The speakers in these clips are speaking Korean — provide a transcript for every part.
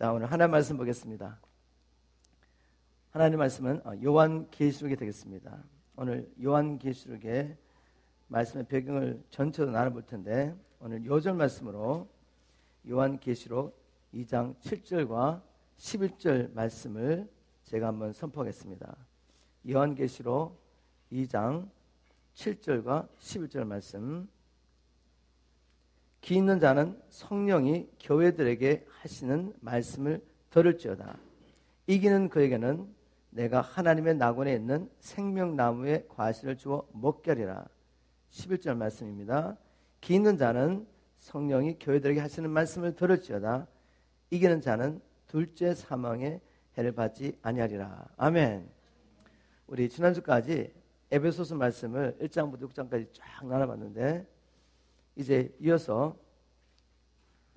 자, 오늘 하나님 말씀 보겠습니다. 하나님 말씀은 요한계시록이 되겠습니다. 오늘 요한계시록의 말씀의 배경을 전체로 나눠볼 텐데 오늘 요절 말씀으로 요한계시록 2장 7절과 11절 말씀을 제가 한번 선포하겠습니다. 요한계시록 2장 7절과 11절 말씀. 귀 있는 자는 성령이 교회들에게 하시는 말씀을 들을지어다. 이기는 그에게는 내가 하나님의 낙원에 있는 생명나무의 과실을 주어 먹게 하리라. 11절 말씀입니다. 귀 있는 자는 성령이 교회들에게 하시는 말씀을 들을지어다. 이기는 자는 둘째 사망의 해를 받지 아니하리라. 아멘. 우리 지난주까지 에베소서 말씀을 1장부터 6장까지 쫙 나눠봤는데 이제 이어서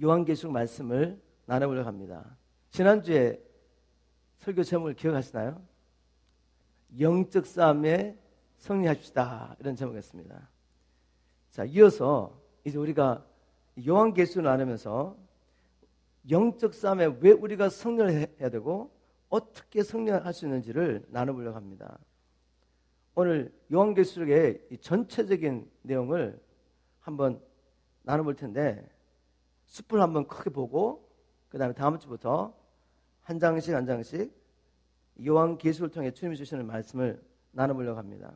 요한계시록 말씀을 나눠보려고 합니다. 지난주에 설교 제목을 기억하시나요? 영적 싸움에 승리합시다, 이런 제목이었습니다. 자, 이어서 이제 우리가 요한계시록을 나누면서 영적 싸움에 왜 우리가 승리를 해야 되고 어떻게 승리할 수 있는지를 나눠보려고 합니다. 오늘 요한계시록의 이 전체적인 내용을 한번 나눠볼 텐데 숲을 한번 크게 보고 그 다음에 다음 주부터 한 장씩 한 장씩 요한계시록을 통해 주님이 주시는 말씀을 나눠보려고 합니다.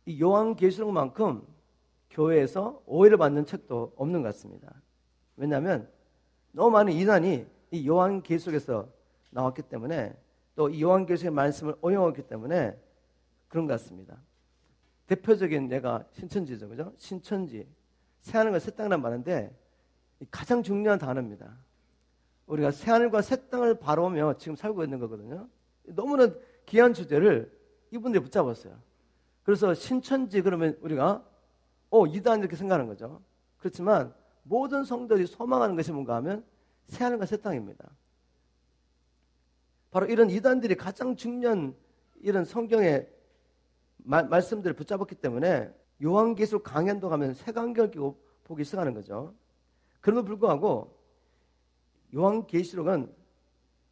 이 요한계시록만큼 교회에서 오해를 받는 책도 없는 것 같습니다. 왜냐하면 너무 많은 이단이 이 요한계시록에서 나왔기 때문에 또 이 요한계시록의 말씀을 오용했기 때문에 그런 것 같습니다. 대표적인 예가 신천지죠, 그죠? 신천지, 새하늘과 새 땅이란 말인데 가장 중요한 단어입니다. 우리가 새하늘과 새 땅을 바라보며 지금 살고 있는 거거든요. 너무나 귀한 주제를 이분들이 붙잡았어요. 그래서 신천지 그러면 우리가 이단 이렇게 생각하는 거죠. 그렇지만 모든 성도들이 소망하는 것이 뭔가 하면 새하늘과 새 땅입니다. 바로 이런 이단들이 가장 중요한 이런 성경의 말씀들을 붙잡았기 때문에 요한계시록 강연도 가면 색안경을 끼고 보기 시작하는 거죠. 그럼에도 불구하고 요한계시록은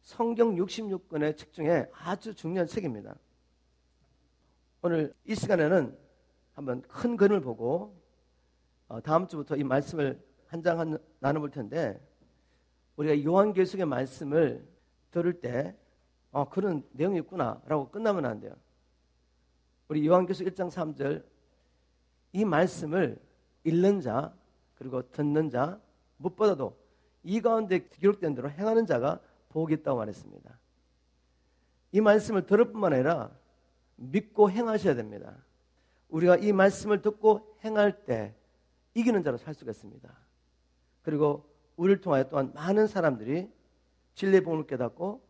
성경 66권의 책 중에 아주 중요한 책입니다. 오늘 이 시간에는 한번 큰 그림을 보고 다음 주부터 이 말씀을 한 장 나눠볼 텐데 우리가 요한계시록의 말씀을 들을 때 그런 내용이 있구나라고 끝나면 안 돼요. 우리 요한계시록 1장 3절 이 말씀을 읽는 자 그리고 듣는 자 무엇보다도 이 가운데 기록된 대로 행하는 자가 복이 있다고 말했습니다. 이 말씀을 들을 뿐만 아니라 믿고 행하셔야 됩니다. 우리가 이 말씀을 듣고 행할 때 이기는 자로 살 수가 있습니다. 그리고 우리를 통하여 또한 많은 사람들이 진리의 복음을 깨닫고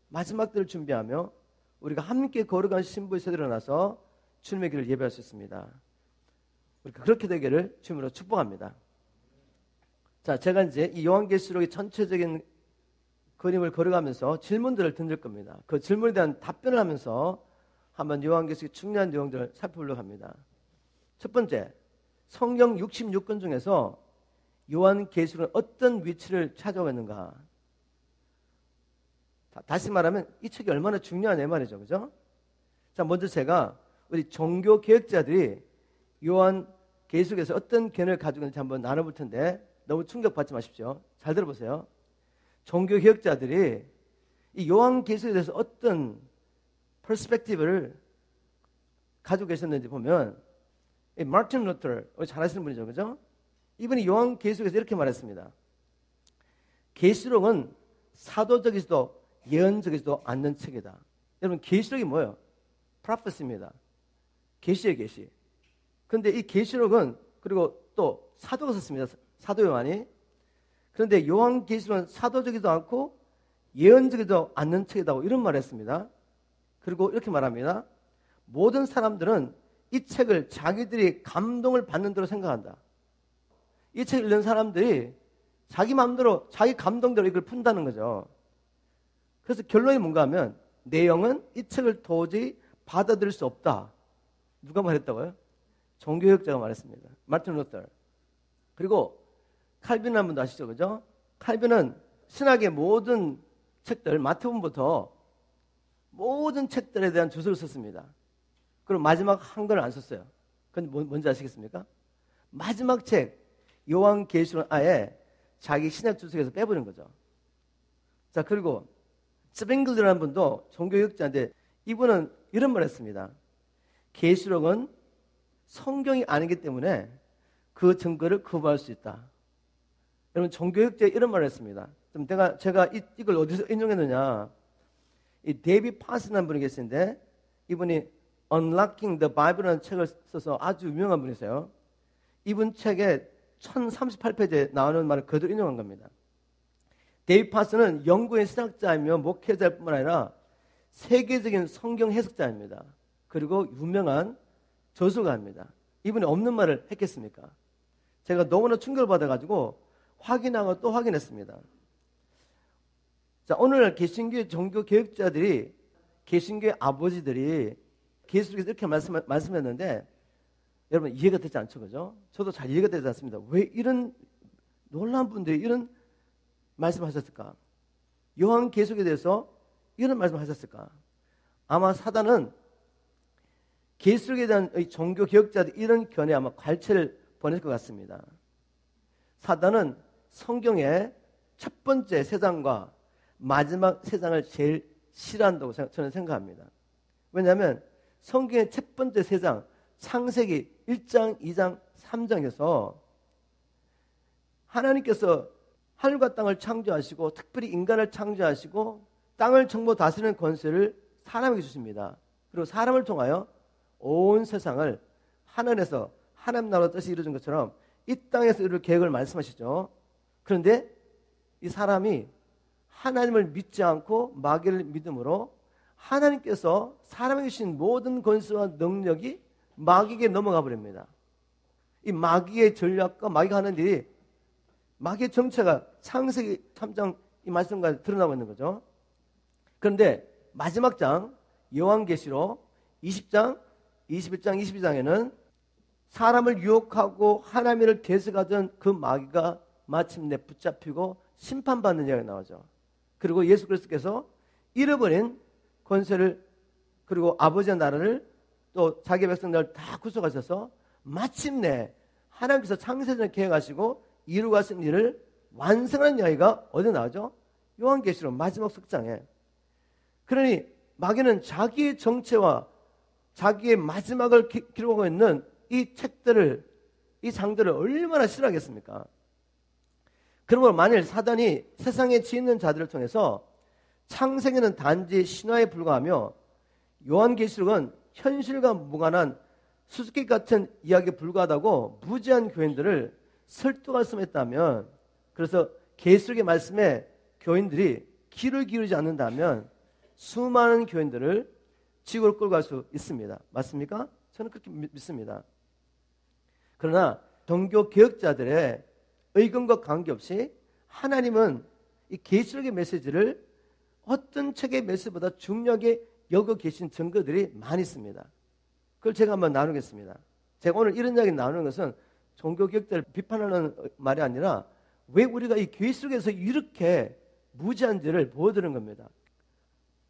마지막 때를 준비하며 우리가 함께 거룩한 신부의 세대로 나서 주님의 길을 예배할 수 있습니다. 우리가 그렇게 되기를 주님으로 축복합니다. 자, 제가 이제 이 요한계시록의 전체적인 그림을 걸어가면서 질문들을 던질 겁니다. 그 질문에 대한 답변을 하면서 한번 요한계시록의 중요한 내용들을 살펴보려고 합니다. 첫 번째, 성경 66권 중에서 요한계시록은 어떤 위치를 차지하고 있는가? 다시 말하면 이 책이 얼마나 중요하냐 말이죠, 그죠? 자, 먼저 제가 우리 종교 개혁자들이 요한계시록에서 어떤 견해를 가지고 있는지 한번 나눠볼 텐데 너무 충격받지 마십시오. 잘 들어보세요. 종교 개혁자들이 이 요한계시록에 대해서 어떤 퍼스펙티브를 가지고 계셨는지 보면 이 마틴 루터, 잘 아시는 분이죠, 그죠? 이분이 요한계시록에서 이렇게 말했습니다. 계시록은 사도적이지도 예언적이지도 않는 책이다. 여러분, 계시록이 뭐예요? 프로페시입니다. 계시의 계시. 그런데 이 계시록은 그리고 또 사도가 썼습니다. 사도 요한이. 그런데 요한계시록은 사도적이지도 않고 예언적이지도 않는 책이다고 이런 말을 했습니다. 그리고 이렇게 말합니다. 모든 사람들은 이 책을 자기들이 감동을 받는 대로 생각한다. 이 책을 읽는 사람들이 자기 마음대로 자기 감동대로 이걸 푼다는 거죠. 그래서 결론이 뭔가 하면 내용은 이 책을 도저히 받아들일 수 없다. 누가 말했다고요? 종교개혁자가 말했습니다. 마틴 루터. 그리고 칼빈 한 분도 아시죠, 그죠? 칼빈은 신학의 모든 책들, 마태복음부터 모든 책들에 대한 주석을 썼습니다. 그리고 마지막 한 걸 안 썼어요. 그건 뭔지 아시겠습니까? 마지막 책 요한계시록은 아예 자기 신약 주석에서 빼버린 거죠. 자, 그리고 스팽글드라는 분도 종교개혁자인데 이분은 이런 말을 했습니다. 계시록은 성경이 아니기 때문에 그 증거를 거부할 수 있다. 여러분, 종교개혁자에 이런 말을 했습니다. 제가 이걸 어디서 인용했느냐. 이 데이비 파슨이라는 분이 계시는데 이분이 Unlocking the Bible라는 책을 써서 아주 유명한 분이세요. 이분 책에 1038페이지에 나오는 말을 그대로 인용한 겁니다. 데이비 파슨은 영국의 신학자이며 목회자일 뿐만 아니라 세계적인 성경 해석자입니다. 그리고 유명한 저술가입니다. 이분이 없는 말을 했겠습니까? 제가 너무나 충격을 받아가지고 확인하고 또 확인했습니다. 자, 오늘 개신교의 종교 개혁자들이, 개신교의 아버지들이 계시록에서 이렇게 말씀했는데 여러분 이해가 되지 않죠, 그죠? 저도 잘 이해가 되지 않습니다. 왜 이런 놀라운 분들이 이런 말씀하셨을까? 요한계시록에 대해서 이런 말씀하셨을까? 아마 사단은 계시록에 대한 종교 개혁자들 이런 견해 아마 괄체를 보낼 것 같습니다. 사단은 성경의 첫 번째 세 장과 마지막 세 장을 제일 싫어한다고 저는 생각합니다. 왜냐하면 성경의 첫 번째 세 장, 창세기 1장, 2장, 3장에서 하나님께서 하늘과 땅을 창조하시고 특별히 인간을 창조하시고 땅을 정보 다스리는 권세를 사람에게 주십니다. 그리고 사람을 통하여 온 세상을 하늘에서 하나님 나라 뜻이 이루어진 것처럼 이 땅에서 이룰 계획을 말씀하시죠. 그런데 이 사람이 하나님을 믿지 않고 마귀를 믿음으로 하나님께서 사람에게 주신 모든 권세와 능력이 마귀에게 넘어가 버립니다. 이 마귀의 전략과 마귀가 하는 일이 마귀의 정체가 창세기 3장 이 말씀과 드러나고 있는 거죠. 그런데 마지막 장 요한계시록 20장, 21장, 22장에는 사람을 유혹하고 하나님을 대적하던 그 마귀가 마침내 붙잡히고 심판받는 이야기가 나오죠. 그리고 예수 그리스도께서 잃어버린 권세를 그리고 아버지의 나라를 또 자기 백성들을 다 구속하셔서 마침내 하나님께서 창세전에 계획하시고 이루가신 일을 완성하는 이야기가 어디 나오죠? 요한계시록 마지막 석장에. 그러니 마귀는 자기의 정체와 자기의 마지막을 기록하고 있는 이 책들을, 이 장들을 얼마나 싫어하겠습니까? 그러므로 만일 사단이 세상에 지있는 자들을 통해서 창세기는 단지 신화에 불과하며 요한계시록은 현실과 무관한 수수께끼 같은 이야기에 불과하다고 무지한 교인들을 설득할 수 있다면, 그래서 계시록의 말씀에 교인들이 귀를 기울이지 않는다면 수많은 교인들을 지옥으로 끌고 갈 수 있습니다. 맞습니까? 저는 그렇게 믿습니다. 그러나 종교 개혁자들의 의견과 관계없이 하나님은 이 계시록의 메시지를 어떤 책의 메시지보다 중요하게 여겨 계신 증거들이 많이 있습니다. 그걸 제가 한번 나누겠습니다. 제가 오늘 이런 이야기 나누는 것은 종교 개혁자를 비판하는 말이 아니라 왜 우리가 이 계시록에서 이렇게 무지한지를 보여드리는 겁니다.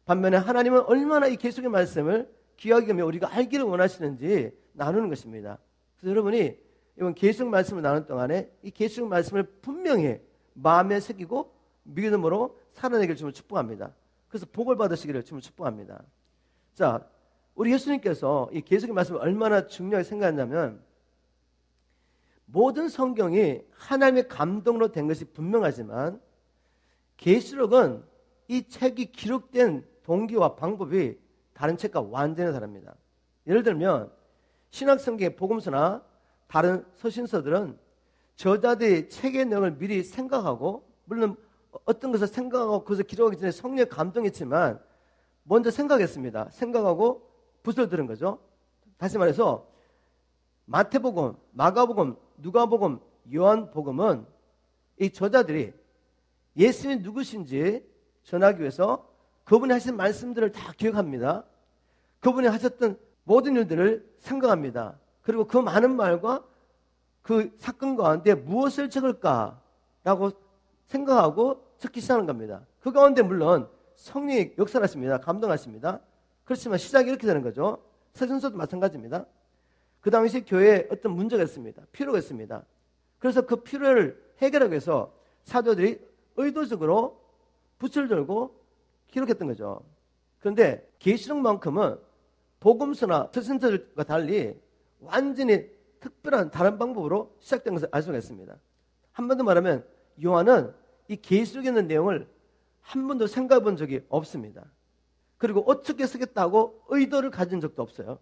반면에 하나님은 얼마나 이 계시록의 말씀을 귀하게 여겨 우리가 알기를 원하시는지 나누는 것입니다. 그래서 여러분이 이번 계시록 말씀을 나누는 동안에 이 계시록 말씀을 분명히 마음에 새기고 믿음으로 살아내기를 주님을 축복합니다. 그래서 복을 받으시기를 주님을 축복합니다. 자, 우리 예수님께서 이 계시록의 말씀을 얼마나 중요하게 생각했냐면 모든 성경이 하나님의 감동으로 된 것이 분명하지만 계시록은 이 책이 기록된 동기와 방법이 다른 책과 완전히 다릅니다. 예를 들면 신약성경의 복음서나 다른 서신서들은 저자들이 책의 내용을 미리 생각하고, 물론 어떤 것을 생각하고 그것을 기록하기 전에 성령의 감동이 있지만 먼저 생각했습니다. 생각하고 붓을 들은 거죠. 다시 말해서 마태복음, 마가복음, 누가복음, 요한복음은 이 저자들이 예수님이 누구신지 전하기 위해서 그분이 하신 말씀들을 다 기억합니다. 그분이 하셨던 모든 일들을 생각합니다. 그리고 그 많은 말과 그 사건 가운데 무엇을 적을까라고 생각하고 적기 시작하는 겁니다. 그 가운데 물론 성령이 역사하십니다. 감동하십니다. 그렇지만 시작이 이렇게 되는 거죠. 서신서도 마찬가지입니다. 그 당시 교회에 어떤 문제가 있습니다. 필요가 있습니다. 그래서 그 필요를 해결하기 위해서 사도들이 의도적으로 붓을 들고 기록했던 거죠. 그런데 계시록만큼은 복음서나 서신서들과 달리 완전히 특별한 다른 방법으로 시작된 것을 알 수가 있습니다. 한 번 더 말하면 요한은 이 계시록에 있는 내용을 한 번도 생각해 본 적이 없습니다. 그리고 어떻게 쓰겠다고 의도를 가진 적도 없어요.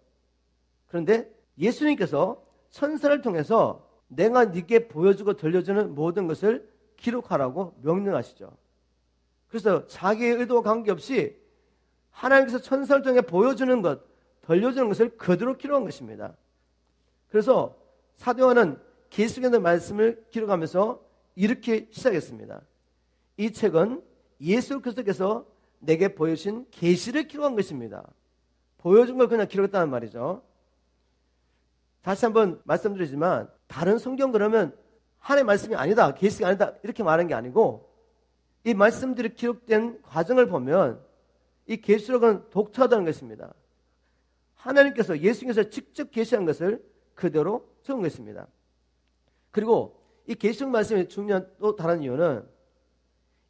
그런데 예수님께서 천사를 통해서 내가 네게 보여주고 들려주는 모든 것을 기록하라고 명령하시죠. 그래서 자기의 의도와 관계없이 하나님께서 천사를 통해 보여주는 것, 들려주는 것을 그대로 기록한 것입니다. 그래서 사도 요한은 계시록에 있는 말씀을 기록하면서 이렇게 시작했습니다. 이 책은 예수 그리스도께서 내게 보여주신 계시를 기록한 것입니다. 보여준 걸 그냥 기록했다는 말이죠. 다시 한번 말씀드리지만 다른 성경 그러면 하나님의 말씀이 아니다, 계시가 아니다 이렇게 말하는 게 아니고 이 말씀들이 기록된 과정을 보면 이 계시록은 독특하다는 것입니다. 하나님께서 예수님께서 직접 계시한 것을 그대로 적은 것입니다. 그리고 이 계시록 말씀이 중요한 또 다른 이유는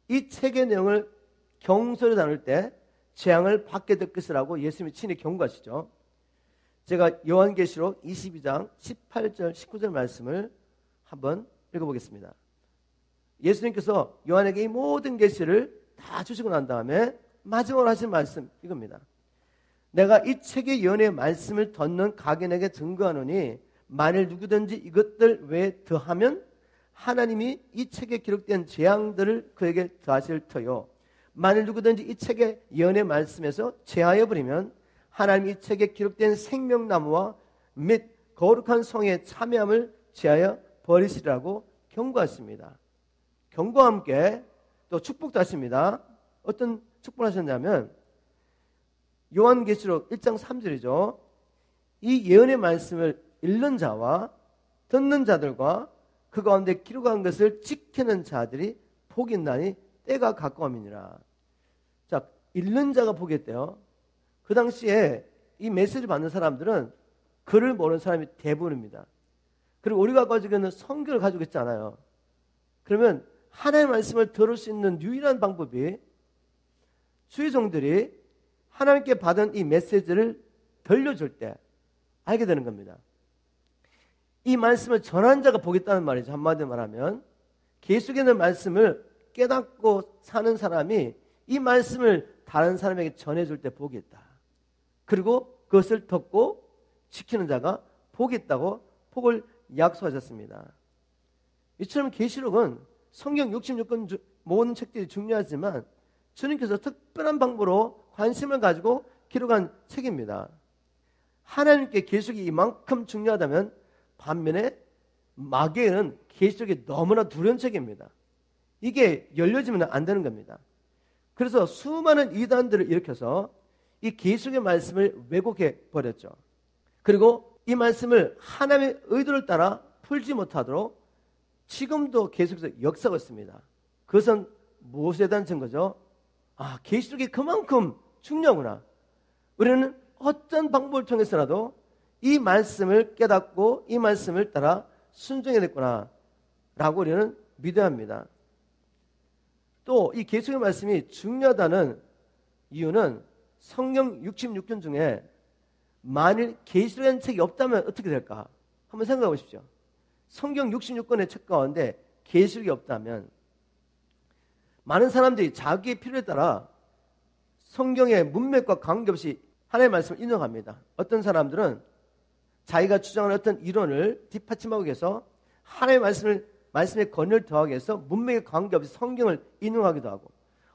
이 책의 내용을 경솔히 나눌 때 재앙을 받게 될 것이라고 예수님이 친히 경고하시죠. 제가 요한계시록 22장 18절 19절 말씀을 한번 읽어보겠습니다. 예수님께서 요한에게 이 모든 계시를 다 주시고 난 다음에 마지막으로 하신 말씀 이겁니다. 내가 이 책의 예언의 말씀을 듣는 각인에게 증거하노니 만일 누구든지 이것들 외에 더하면 하나님이 이 책에 기록된 재앙들을 그에게 더하실 터요. 만일 누구든지 이 책의 예언의 말씀에서 제하여 버리면 하나님이 이 책에 기록된 생명나무와 및 거룩한 성의 참여함을 제하여 버리시라고 경고하십니다. 경고와 함께 또 축복도 하십니다. 어떤 축복을 하셨냐면 요한계시록 1장 3절이죠. 이 예언의 말씀을 읽는 자와 듣는 자들과 그 가운데 기록한 것을 지키는 자들이 복이 있나니 때가 가까움이니라. 자, 읽는 자가 복이 있대요. 그 당시에 이 메시지를 받는 사람들은 글을 모르는 사람이 대부분입니다. 그리고 우리가 가지고 있는 성경을 가지고 있지 않아요. 그러면 하나님의 말씀을 들을 수 있는 유일한 방법이 수의종들이 하나님께 받은 이 메시지를 들려줄 때 알게 되는 겁니다. 이 말씀을 전한 자가 복이 있다는 말이죠. 한마디로 말하면 계시록에 있는 말씀을 깨닫고 사는 사람이 이 말씀을 다른 사람에게 전해줄 때 복이 있다. 그리고 그것을 듣고 지키는 자가 복이 있다고 복을 약속하셨습니다. 이처럼 계시록은 성경 66권 모든 책들이 중요하지만 주님께서 특별한 방법으로 관심을 가지고 기록한 책입니다. 하나님께 계시록이 이만큼 중요하다면 반면에 마귀에는 계시록이 너무나 두려운 책입니다. 이게 열려지면 안 되는 겁니다. 그래서 수많은 이단들을 일으켜서 이 계시록의 말씀을 왜곡해 버렸죠. 그리고 이 말씀을 하나님의 의도를 따라 풀지 못하도록 지금도 계속해서 역사하고 있습니다. 그것은 무엇에 대한 증거죠? 계시록이 그만큼 중요하구나. 우리는 어떤 방법을 통해서라도 이 말씀을 깨닫고 이 말씀을 따라 순종해야 됐구나 라고 우리는 믿어야 합니다. 또 이 계시록의 말씀이 중요하다는 이유는 성경 66권 중에 만일 계시록이라는 책이 없다면 어떻게 될까? 한번 생각해 보십시오. 성경 66권의 책 가운데 계시록이 없다면 많은 사람들이 자기의 필요에 따라 성경의 문맥과 관계없이 하나님의 말씀을 인용합니다. 어떤 사람들은 자기가 주장하는 어떤 이론을 뒷받침하기 위해서 하나님의 말씀의 권위를 더하기 위해서 문맥에 관계없이 성경을 인용하기도 하고,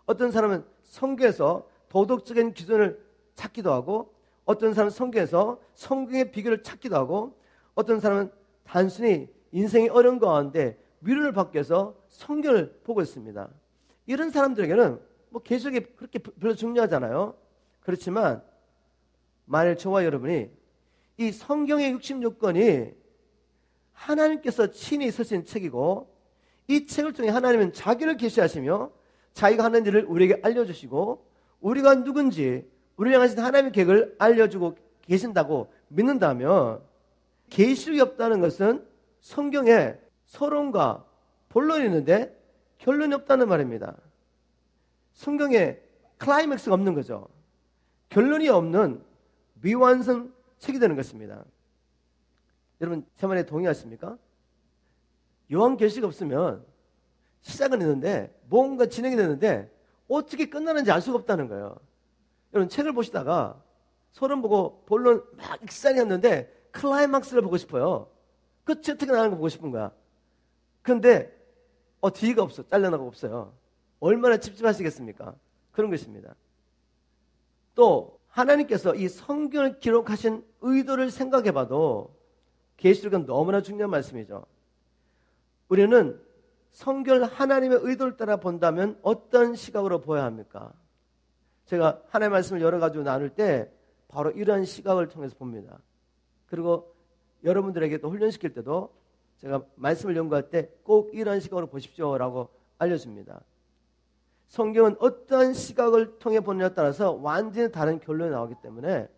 어떤 사람은 성경에서 도덕적인 기준을 찾기도 하고, 어떤 사람은 성경에서 성경의 비결을 찾기도 하고, 어떤 사람은 단순히 인생이 어려운 가운데 위로를 받기 위해서 성경을 보고 있습니다. 이런 사람들에게는 계시록이 그렇게 별로 중요하잖아요. 그렇지만 만일 저와 여러분이 이 성경의 66권이 하나님께서 친히 쓰신 책이고, 이 책을 통해 하나님은 자기를 계시하시며 자기가 하는 일을 우리에게 알려주시고 우리가 누군지 우리를 향하신 하나님의 계획을 알려주고 계신다고 믿는다면 계시록이 없다는 것은 성경에 서론과 본론이 있는데 결론이 없다는 말입니다. 성경에 클라이맥스가 없는 거죠. 결론이 없는 미완성 책이 되는 것입니다. 여러분 제 말에 동의하십니까? 요한계시가 없으면 시작은 있는데 뭔가 진행이 되는데 어떻게 끝나는지 알 수가 없다는 거예요. 여러분 책을 보시다가 서론 보고 본론 막 익사리 했는데 클라이막스를 보고 싶어요. 끝이 어떻게 나가는 거 보고 싶은 거야. 그런데 뒤가 없어. 잘려나가고 없어요. 얼마나 찝찝하시겠습니까? 그런 것입니다. 또 하나님께서 이 성경을 기록하신 의도를 생각해봐도 계시록은 너무나 중요한 말씀이죠. 우리는 성경을 하나님의 의도를 따라 본다면 어떤 시각으로 보아야 합니까? 제가 하나님의 말씀을 여러 가지로 나눌 때 바로 이러한 시각을 통해서 봅니다. 그리고 여러분들에게 또 훈련시킬 때도 제가 말씀을 연구할 때 꼭 이러한 시각으로 보십시오라고 알려줍니다. 성경은 어떠한 시각을 통해 보느냐에 따라서 완전히 다른 결론이 나오기 때문에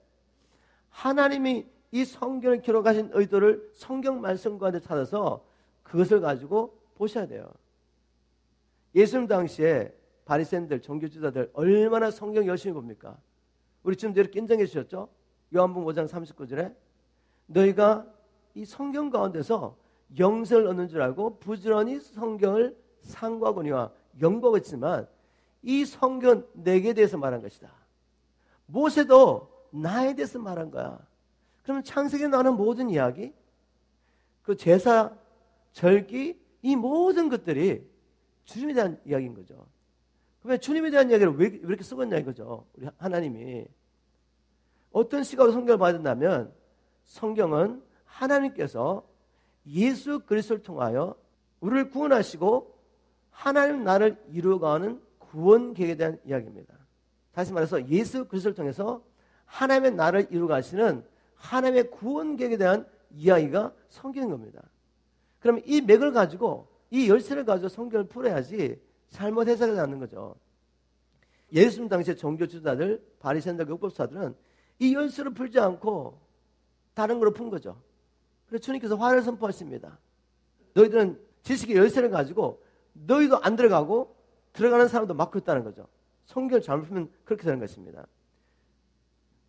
하나님이 이 성경을 기록하신 의도를 성경 말씀 가운데 찾아서 그것을 가지고 보셔야 돼요. 예수님 당시에 바리새인들, 종교지도자들 얼마나 성경 열심히 봅니까? 우리 지금도 이렇게 인정해 주셨죠? 요한복음 5장 39절에 너희가 이 성경 가운데서 영생을 얻는 줄 알고 부지런히 성경을 상고하거니와 연구하고 있지만 이 성경은 내게 대해서 말한 것이다. 모세도 나에 대해서 말한 거야. 그러면 창세기에 나오는 모든 이야기, 그 제사, 절기, 이 모든 것들이 주님에 대한 이야기인 거죠. 그러면 주님에 대한 이야기를 왜 이렇게 쓰고 있냐 이거죠. 우리 하나님이. 어떤 시각으로 성경을 봐야 된다면 성경은 하나님께서 예수 그리스도를 통하여 우리를 구원하시고 하나님 나라를 이루어가는 구원 계획에 대한 이야기입니다. 다시 말해서 예수 그리스도를 통해서 하나님의 나라를 이루어가시는 하나님의 구원 계획에 대한 이야기가 성경인 겁니다. 그럼 이 맥을 가지고 이 열쇠를 가지고 성경을 풀어야지 잘못 해석하지 않는 거죠. 예수님 당시에 종교 지도자들, 바리새인들, 율법사들은 이 열쇠를 풀지 않고 다른 걸로 푼 거죠. 그래서 주님께서 화를 선포하십니다. 너희들은 지식의 열쇠를 가지고 너희도 안 들어가고 들어가는 사람도 막고 있다는 거죠. 성경을 잘못 풀면 그렇게 되는 것입니다.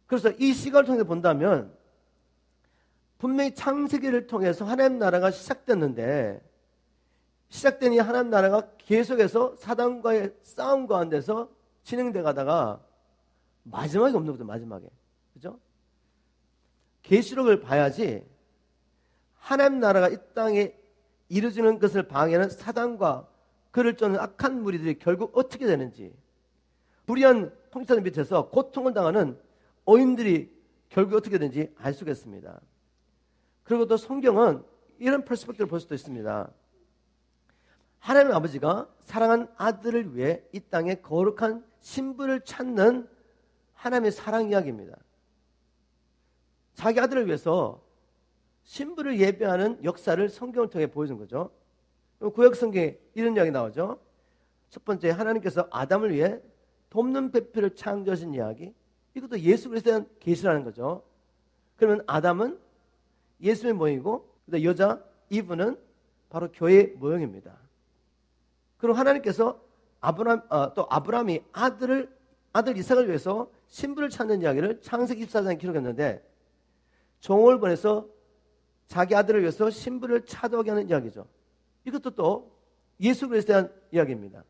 그래서 이 시각을 통해서 본다면 분명히 창세기를 통해서 하나님 나라가 시작됐는데 시작된 이 하나님 나라가 계속해서 사단과의 싸움 가운데서 진행돼 가다가 마지막이 없는 거죠. 마지막에. 그죠? 계시록을 봐야지 하나님 나라가 이 땅에 이루어지는 것을 방해하는 사단과 그를 쫓는 악한 무리들이 결국 어떻게 되는지, 불의한 통치자들 밑에서 고통을 당하는 어인들이 결국 어떻게 되는지 알 수가 있습니다. 그리고 또 성경은 이런 퍼스펙티브를 볼 수도 있습니다. 하나님 아버지가 사랑한 아들을 위해 이 땅에 거룩한 신부를 찾는 하나님의 사랑 이야기입니다. 자기 아들을 위해서 신부를 예배하는 역사를 성경을 통해 보여준 거죠. 구약 성경에 이런 이야기 나오죠. 첫 번째, 하나님께서 아담을 위해 돕는 배필을 창조하신 이야기. 이것도 예수 그리스도에 대한 계시라는 거죠. 그러면 아담은 예수의 모형이고 여자 이브는 바로 교회의 모형입니다. 그리고 하나님께서 아브라함이 아들 이삭을 위해서 신부를 찾는 이야기를 창세기 24장에 기록했는데 종을 보내서 자기 아들을 위해서 신부를 찾아오게 하는 이야기죠. 이것도 또 예수 그리스도에 대한 이야기입니다.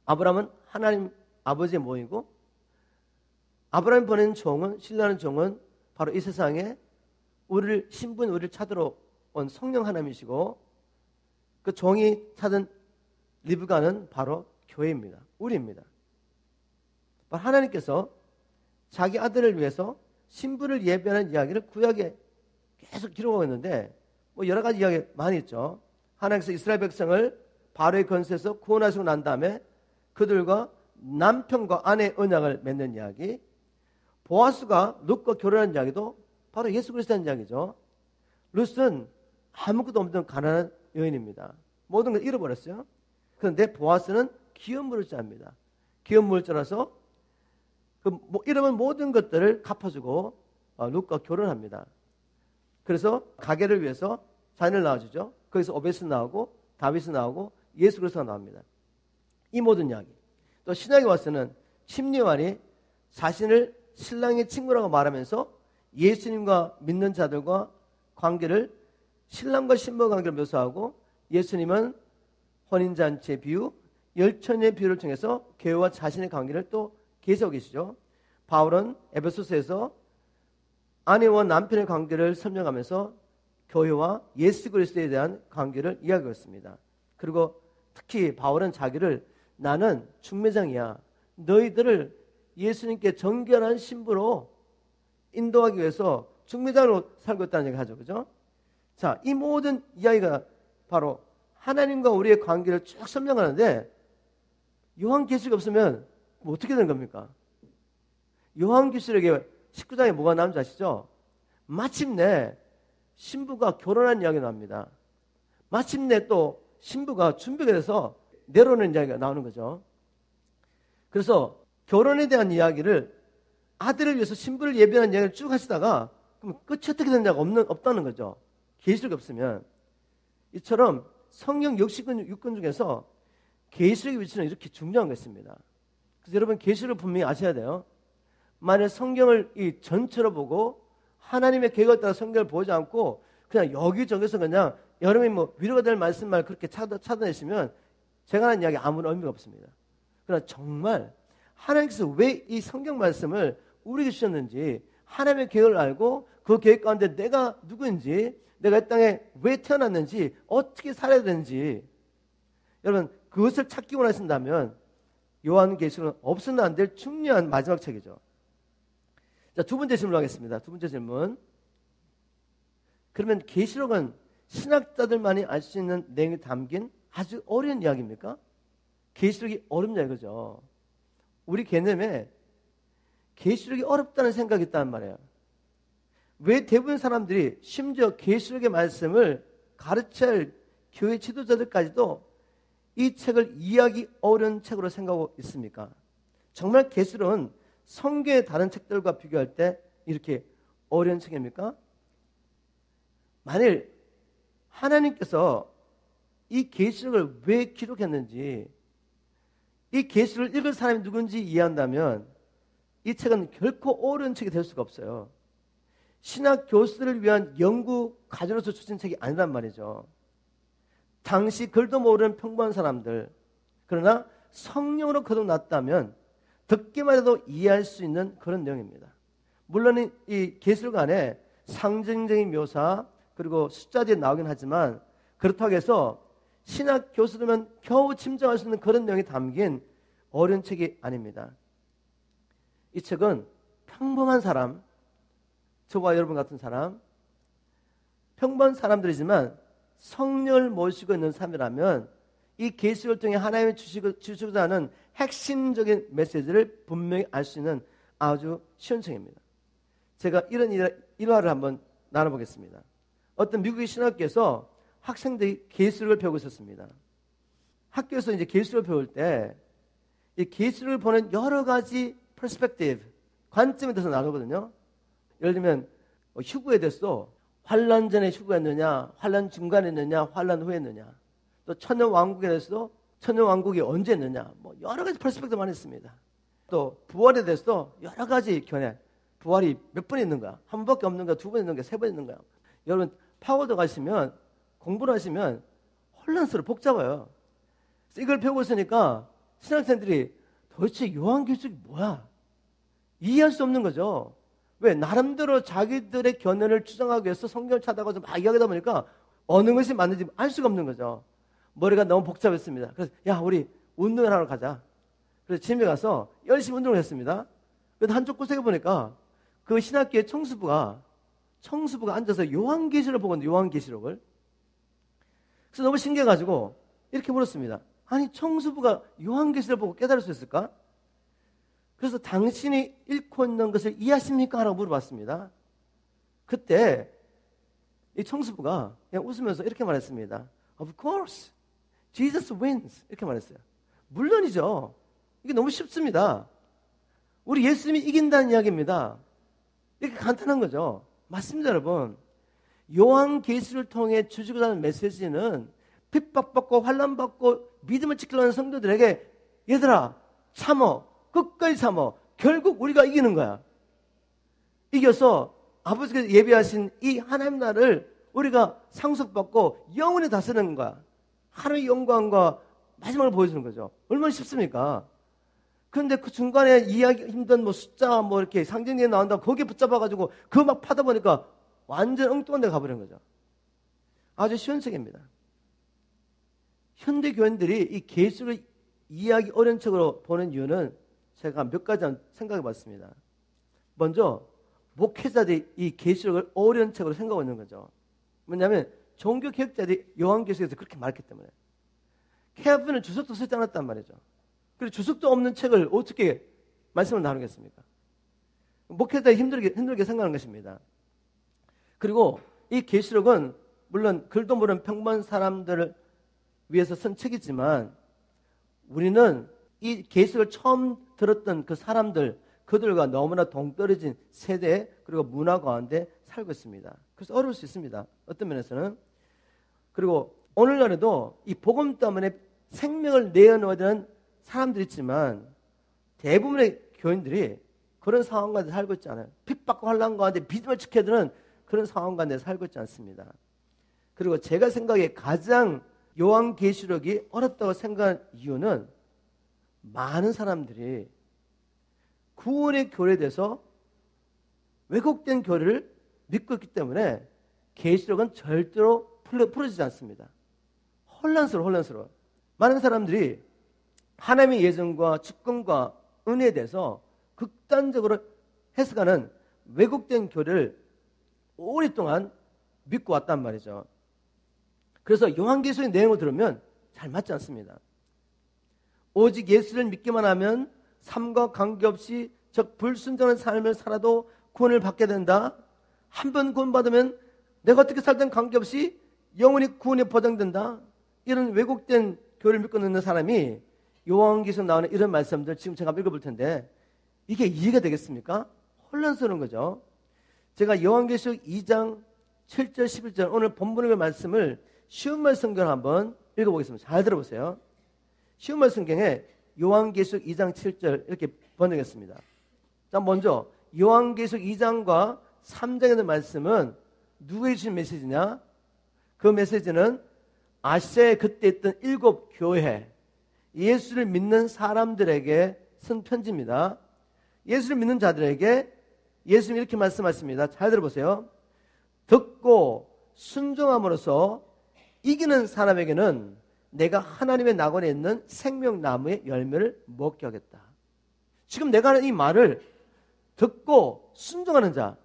아브라함은 하나님 아버지의 모이고 아브라함이 보낸 종은, 신뢰하는 종은 바로 이 세상에 신부인 우리를 찾으러 온 성령 하나님이시고 그 종이 찾은 리브가는 바로 교회입니다. 우리입니다. 하나님께서 자기 아들을 위해서 신부를 예배하는 이야기를 구약에 계속 기록하고 있는데 여러 가지 이야기 많이 있죠. 하나님께서 이스라엘 백성을 바로의 권세에서 구원하시고 난 다음에 그들과 남편과 아내의 언약을 맺는 이야기, 보아스가 룻과 결혼한 이야기도 바로 예수 그리스도의 이야기죠. 룻은 아무것도 없는 가난한 여인입니다. 모든 걸 잃어버렸어요. 그런데 보아스는 기업물자입니다. 기업물자라서 이러면 모든 것들을 갚아주고 룻과 결혼합니다. 그래서 가게를 위해서 자녀를 낳아주죠. 거기서 오벳이 나오고 다윗이 나오고 예수 그리스도가 나옵니다. 이 모든 이야기. 또 신약에 와서는 심리관이 자신을 신랑의 친구라고 말하면서 예수님과 믿는 자들과 관계를 신랑과 신부 관계를 묘사하고 예수님은 혼인잔치의 비유, 열처녀의 비유를 통해서 교회와 자신의 관계를 또 계시하고 계시죠. 바울은 에베소서에서 아내와 남편의 관계를 설명하면서 교회와 예수 그리스도에 대한 관계를 이야기하고 있습니다. 그리고 특히 바울은 자기를 나는 중매장이야. 너희들을 예수님께 정결한 신부로 인도하기 위해서 중매장으로 살고 있다는 얘기를 하죠. 그죠? 자, 이 모든 이야기가 바로 하나님과 우리의 관계를 쭉 설명하는데 요한계시록이 없으면 어떻게 되는 겁니까? 요한계시록에 19장에 뭐가 나오는지 아시죠? 마침내 신부가 결혼한 이야기가 나옵니다. 마침내 또 신부가 준비가 돼서 내려오는 이야기가 나오는 거죠. 그래서 결혼에 대한 이야기를 아들을 위해서 신부를 예비하는 이야기를 쭉 하시다가 그럼 끝이 어떻게 되느냐가 없다는 거죠. 계시록이 없으면. 이처럼 성경 66권 중에서 계시록의 위치는 이렇게 중요한 것입니다. 그래서 여러분 계시록을 분명히 아셔야 돼요. 만약 성경을 이 전체로 보고 하나님의 계획에 따라 성경을 보지 않고 그냥 여기저기서 그냥 여러분이 뭐 위로가 될 말씀만 그렇게 찾아내시면 제가 하는 이야기 아무런 의미가 없습니다. 그러나 정말 하나님께서 왜 이 성경 말씀을 우리에게 주셨는지 하나님의 계획을 알고 그 계획 가운데 내가 누구인지 내가 이 땅에 왜 태어났는지 어떻게 살아야 되는지 여러분 그것을 찾기 원하신다면 요한계시록은 없어서는 안 될 중요한 마지막 책이죠. 자, 두 번째 질문 하겠습니다. 두 번째 질문. 그러면 계시록은 신학자들만이 알 수 있는 내용이 담긴 아주 어려운 이야기입니까? 계시록이 어렵냐 이거죠. 우리 개념에 계시록이 어렵다는 생각이 있다는 말이에요. 왜 대부분 사람들이 심지어 계시록의 말씀을 가르쳐야 할 교회 지도자들까지도 이 책을 이해하기 어려운 책으로 생각하고 있습니까? 정말 계시록은 성경의 다른 책들과 비교할 때 이렇게 어려운 책입니까? 만일 하나님께서 이 계시록을 왜 기록했는지 이 계시록을 읽을 사람이 누군지 이해한다면 이 책은 결코 어려운 책이 될 수가 없어요. 신학 교수들을 위한 연구 과정으로서 주신 책이 아니란 말이죠. 당시 글도 모르는 평범한 사람들 그러나 성령으로 거듭났다면 듣기만 해도 이해할 수 있는 그런 내용입니다. 물론 이 계시록 안에 상징적인 묘사 그리고 숫자들이 나오긴 하지만 그렇다고 해서 신학 교수들만 겨우 짐작할 수 있는 그런 내용이 담긴 어려운 책이 아닙니다. 이 책은 평범한 사람, 저와 여러분 같은 사람, 평범한 사람들이지만 성령을 모시고 있는 사람이라면 이 계시록을 통해 하나님이 주시고자 하는 핵심적인 메시지를 분명히 알 수 있는 아주 쉬운 책입니다. 제가 이런 일화를 한번 나눠보겠습니다. 어떤 미국의 신학교에서 학생들이 계시록을 배우고 있었습니다. 학교에서 이제 계시록을 배울 때 이 계시록을 보는 여러 가지 퍼스펙티브, 관점에 대해서 나누거든요. 예를 들면 휴거에 대해서 환란 전에 휴거했느냐, 환란 중간에 했느냐, 환란 후에 했느냐. 또 천년 왕국에 대해서도 천년 왕국이 언제 했느냐. 뭐 여러 가지 퍼스펙티브가 많이 있습니다. 또 부활에 대해서도 여러 가지 견해. 부활이 몇 번 있는가? 한 번밖에 없는가? 두 번 있는가? 세 번 있는가? 여러분 파워드 가시면 공부를 하시면 혼란스러워 복잡해요. 그래서 이걸 배우고 있으니까 신학생들이 도대체 요한계시록이 뭐야? 이해할 수 없는 거죠. 왜? 나름대로 자기들의 견해를 추정하기 위해서 성경을 찾아가서 막 이야기하다 보니까 어느 것이 맞는지 알 수가 없는 거죠. 머리가 너무 복잡했습니다. 그래서 야 우리 운동을 하러 가자. 그래서 집에 가서 열심히 운동을 했습니다. 그래서 한쪽 구석에 보니까 그 신학교의 청수부가 앉아서 요한계시록을 보고 있는데 요한계시록을. 그래서 너무 신기해가지고 이렇게 물었습니다. 아니 청수부가 요한계시록을 보고 깨달을 수 있을까? 그래서 당신이 읽고 있는 것을 이해하십니까? 라고 물어봤습니다. 그때 이 청수부가 그냥 웃으면서 이렇게 말했습니다. Of course, Jesus wins. 이렇게 말했어요. 물론이죠. 이게 너무 쉽습니다. 우리 예수님이 이긴다는 이야기입니다. 이렇게 간단한 거죠. 맞습니다, 여러분. 요한계시를 통해 주시고자 하는 메시지는 핍박받고 환난받고 믿음을 지키려는 성도들에게 얘들아 참어, 끝까지 참어, 결국 우리가 이기는 거야. 이겨서 아버지께서 예비하신 이 하나님 나라를 우리가 상속받고 영원히 다스리는 거야. 하나님의 영광과 마지막을 보여주는 거죠. 얼마나 쉽습니까? 그런데 그 중간에 이해하기 힘든 뭐 숫자 뭐 이렇게 상징이 나온다 거기에 붙잡아가지고 그거 막 파다 보니까 완전 엉뚱한 데 가버린 거죠. 아주 쉬운 책입니다. 현대 교인들이 이 계시를 이해하기 어려운 책으로 보는 이유는 제가 몇 가지 생각해 봤습니다. 먼저 목회자들이 이 계시록을 어려운 책으로 생각하고 있는 거죠. 뭐냐면 종교 개혁자들이 요한계시록에서 그렇게 말했기 때문에. 케아프는 주석도 쓰지 않았단 말이죠. 그리고 주석도 없는 책을 어떻게 말씀을 나누겠습니까? 목회자들이 힘들게 생각하는 것입니다. 그리고 이 계시록은 물론 글도 모르는 평범한 사람들을 위해서 쓴 책이지만 우리는 이 계시록을 처음 들었던 그 사람들, 그들과 너무나 동떨어진 세대 그리고 문화 가운데 살고 있습니다. 그래서 어려울 수 있습니다. 어떤 면에서는. 그리고 오늘날에도 이 복음 때문에 생명을 내어놓아야 되는 사람들이 있지만 대부분의 교인들이 그런 상황 가운데 살고 있지 않아요. 핍박과 환난 가운데 믿음을 지켜야 되는 그런 상황 가운데 살고 있지 않습니다. 그리고 제가 생각에 가장 요한계시록이 어렵다고 생각한 이유는 많은 사람들이 구원의 교리에 대해서 왜곡된 교리를 믿고 있기 때문에 계시록은 절대로 풀어지지 않습니다. 혼란스러워. 많은 사람들이 하나님의 예정과 주권과 은혜에 대해서 극단적으로 해석하는 왜곡된 교리를 오랫동안 믿고 왔단 말이죠. 그래서 요한계시록의 내용을 들으면 잘 맞지 않습니다. 오직 예수를 믿기만 하면 삶과 관계없이 즉 불순종한 삶을 살아도 구원을 받게 된다. 한 번 구원받으면 내가 어떻게 살든 관계없이 영원히 구원이 보장된다. 이런 왜곡된 교리를 믿고 있는 사람이 요한계시록에 나오는 이런 말씀들 지금 제가 읽어볼 텐데 이게 이해가 되겠습니까? 혼란스러운 거죠. 제가 요한계시록 2장 7절 11절 오늘 본문의 말씀을 쉬운 말 성경을 한번 읽어보겠습니다. 잘 들어보세요. 쉬운 말 성경에 요한계시록 2장 7절 이렇게 번역했습니다. 자, 먼저 요한계시록 2장과 3장에 있는 말씀은 누구에게 주신 메시지냐? 그 메시지는 아시아에 그때 있던 7 교회, 예수를 믿는 사람들에게 쓴 편지입니다. 예수를 믿는 자들에게 예수님이 이렇게 말씀하십니다. 잘 들어보세요. 듣고 순종함으로써 이기는 사람에게는 내가 하나님의 낙원에 있는 생명나무의 열매를 먹게 하겠다. 지금 내가 하는 이 말을 듣고 순종하는 자,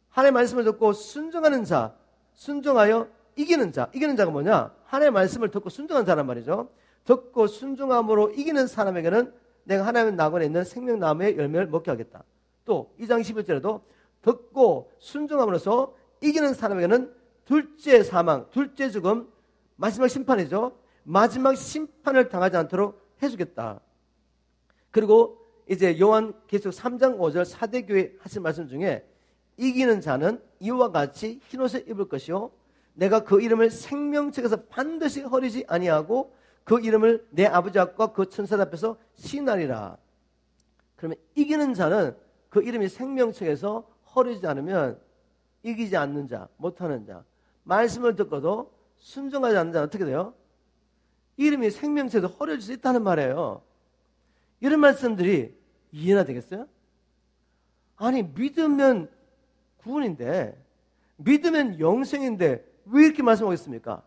하나님의 말씀을 듣고 순종하는 자, 순종하여 이기는 자. 이기는 자가 뭐냐? 하나님의 말씀을 듣고 순종하는 자란 말이죠. 듣고 순종함으로 이기는 사람에게는 내가 하나님의 낙원에 있는 생명나무의 열매를 먹게 하겠다. 또 2장 11절에도 듣고 순종함으로써 이기는 사람에게는 둘째 사망, 둘째 죽음, 마지막 심판이죠. 마지막 심판을 당하지 않도록 해주겠다. 그리고 이제 요한계시록 3장 5절 사대교회 하신 말씀 중에 이기는 자는 이와 같이 흰옷을 입을 것이요 내가 그 이름을 생명책에서 반드시 허리지 아니하고 그 이름을 내 아버지 앞과 그 천사들 앞에서 시인하리라. 그러면 이기는 자는 그 이름이 생명책에서 허리지 않으면 이기지 않는 자, 못하는 자, 말씀을 듣고도 순종하지 않는 자는 어떻게 돼요? 이름이 생명책에서 허려질 수 있다는 말이에요. 이런 말씀들이 이해나 되겠어요? 아니 믿으면 구원인데 믿으면 영생인데 왜 이렇게 말씀하겠습니까?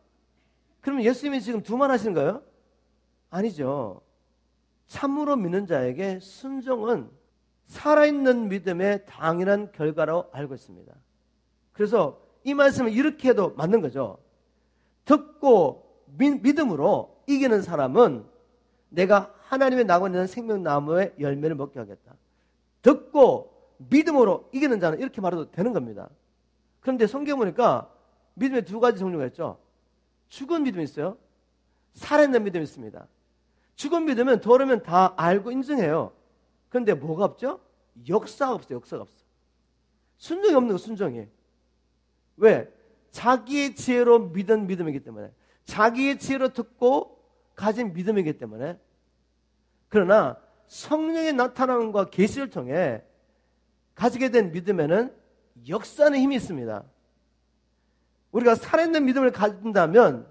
그러면 예수님이 지금 두말하시는 거예요? 아니죠. 참으로 믿는 자에게 순종은 살아있는 믿음의 당연한 결과라고 알고 있습니다. 그래서 이 말씀을 이렇게 해도 맞는 거죠. 듣고 믿음으로 이기는 사람은 내가 하나님의 낙원에 있는 생명나무의 열매를 먹게 하겠다. 듣고 믿음으로 이기는 자는 이렇게 말해도 되는 겁니다. 그런데 성경 보니까 믿음의 두 가지 종류가 있죠. 죽은 믿음이 있어요. 살아있는 믿음이 있습니다. 죽은 믿으면 들으면 다 알고 인정해요. 그런데 뭐가 없죠? 역사가 없어요. 역사가 없어. 순종이 없는 거, 순종이. 왜? 자기의 지혜로 믿은 믿음이기 때문에, 자기의 지혜로 듣고 가진 믿음이기 때문에. 그러나 성령의 나타남과 계시를 통해 가지게 된 믿음에는 역사는 힘이 있습니다. 우리가 살아있는 믿음을 가진다면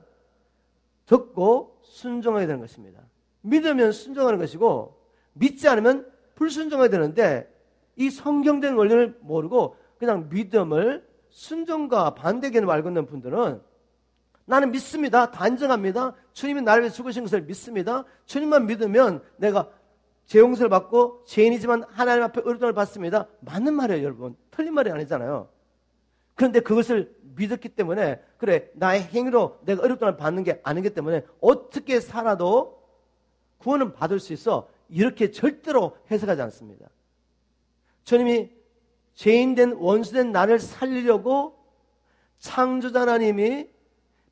듣고 순종하게 되는 것입니다. 믿으면 순종하는 것이고 믿지 않으면 불순종하게 되는데, 이 성경된 원리를 모르고 그냥 믿음을 순종과 반대 개념을 알고 있는 분들은 나는 믿습니다. 단정합니다. 주님이 나를 위해 죽으신 것을 믿습니다. 주님만 믿으면 내가 죄 용서를 받고 죄인이지만 하나님 앞에 의롭다를 받습니다. 맞는 말이에요, 여러분. 틀린 말이 아니잖아요. 그런데 그것을 믿었기 때문에, 그래, 나의 행위로 내가 의롭다를 받는 게 아니기 때문에 어떻게 살아도 구원은 받을 수 있어. 이렇게 절대로 해석하지 않습니다. 주님이 죄인된 원수된 나를 살리려고 창조자 하나님이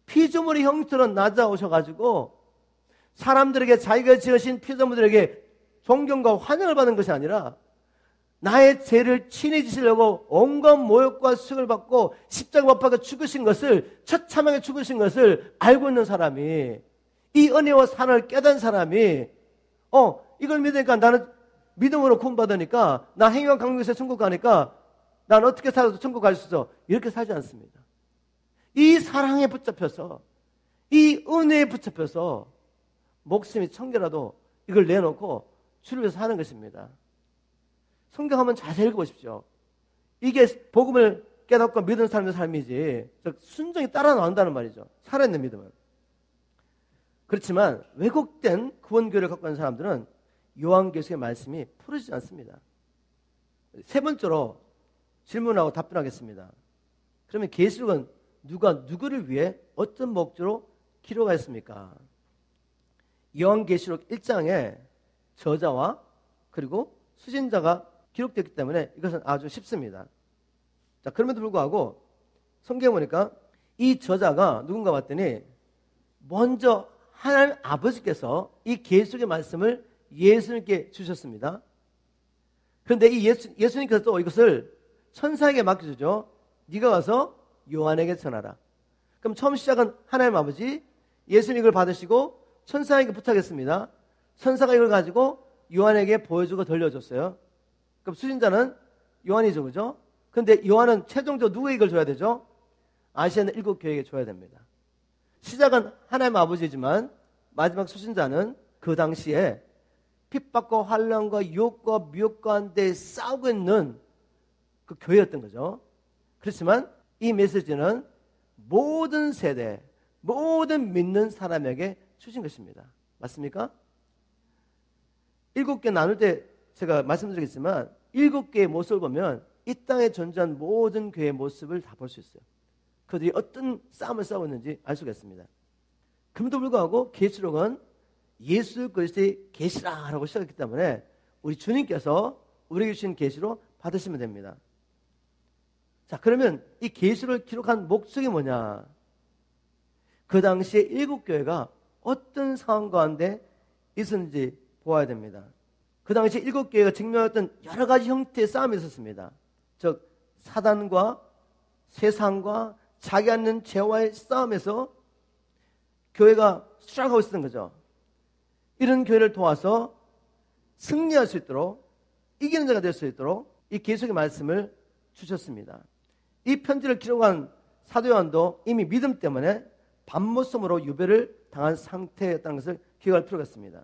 피조물의 형태로 낮아오셔가지고 사람들에게, 자기가 지으신 피조물들에게 존경과 환영을 받는 것이 아니라 나의 죄를 친히 지시려고 온갖 모욕과 수욕을 받고 십자가 못 박아 죽으신 것을, 처참하게 죽으신 것을 알고 있는 사람이, 이 은혜와 사랑을 깨달은 사람이 이걸 믿으니까 나는 믿음으로 구원받으니까, 나 행위와 강력에서 천국 가니까 난 어떻게 살아도 천국 갈 수 있어. 이렇게 살지 않습니다. 이 사랑에 붙잡혀서, 이 은혜에 붙잡혀서 목숨이 천개라도 이걸 내놓고 주를 위해서 사는 것입니다. 성경 한번 자세히 읽어보십시오. 이게 복음을 깨닫고 믿는 사람의 삶이지, 순종이 따라 나온다는 말이죠. 살아있는 믿음은. 그렇지만 왜곡된 구원교회를 갖고 있는 사람들은 요한계시록의 말씀이 풀어지지 않습니다. 세 번째로 질문하고 답변하겠습니다. 그러면 계시록은 누가 누구를 위해 어떤 목적으로 기록하였습니까? 요한계시록 1장에 저자와 그리고 수신자가 기록됐기 때문에 이것은 아주 쉽습니다. 자, 그럼에도 불구하고 성경에 보니까 이 저자가 누군가 봤더니 먼저 하나님 아버지께서 이 계시록의 말씀을 예수님께 주셨습니다. 그런데 이 예수님께서 또 이것을 천사에게 맡겨주죠. 네가 가서 요한에게 전하라. 그럼 처음 시작은 하나님 아버지, 예수님이 이걸 받으시고 천사에게 부탁했습니다. 천사가 이걸 가지고 요한에게 보여주고 들려줬어요. 그럼 수신자는 요한이죠, 그죠? 근데 요한은 최종적으로 누구에게 이걸 줘야 되죠? 아시아는 7교회에게 줘야 됩니다. 시작은 하나님 아버지지만 마지막 수신자는 그 당시에 핍박과 환난과 유혹과 미혹 가운데 싸우고 있는 그 교회였던 거죠. 그렇지만 이 메시지는 모든 세대, 모든 믿는 사람에게 주신 것입니다. 맞습니까? 7개 나눌 때 제가 말씀드리겠지만 7개의 모습을 보면 이 땅에 존재한 모든 교회의 모습을 다 볼 수 있어요. 그들이 어떤 싸움을 싸웠는지 알 수가 있습니다. 그럼에도 불구하고 계시록은 예수 그리스도의 계시라라고 시작했기 때문에 우리 주님께서 우리에게 주신 계시로 받으시면 됩니다. 자, 그러면 이 계시를 기록한 목적이 뭐냐? 그 당시에 7교회가 어떤 상황 가운데 있었는지 보아야 됩니다. 그 당시 7교회가 직면했던 여러 가지 형태의 싸움이 있었습니다. 즉 사단과 세상과 자기 않는 죄와의 싸움에서 교회가 수락하고 있었던 거죠. 이런 교회를 도와서 승리할 수 있도록, 이기는 자가 될 수 있도록 이 계시록의 말씀을 주셨습니다. 이 편지를 기록한 사도 요한도 이미 믿음 때문에 밤모섬으로 유배를 당한 상태였다는 것을 기억할 필요가 있습니다.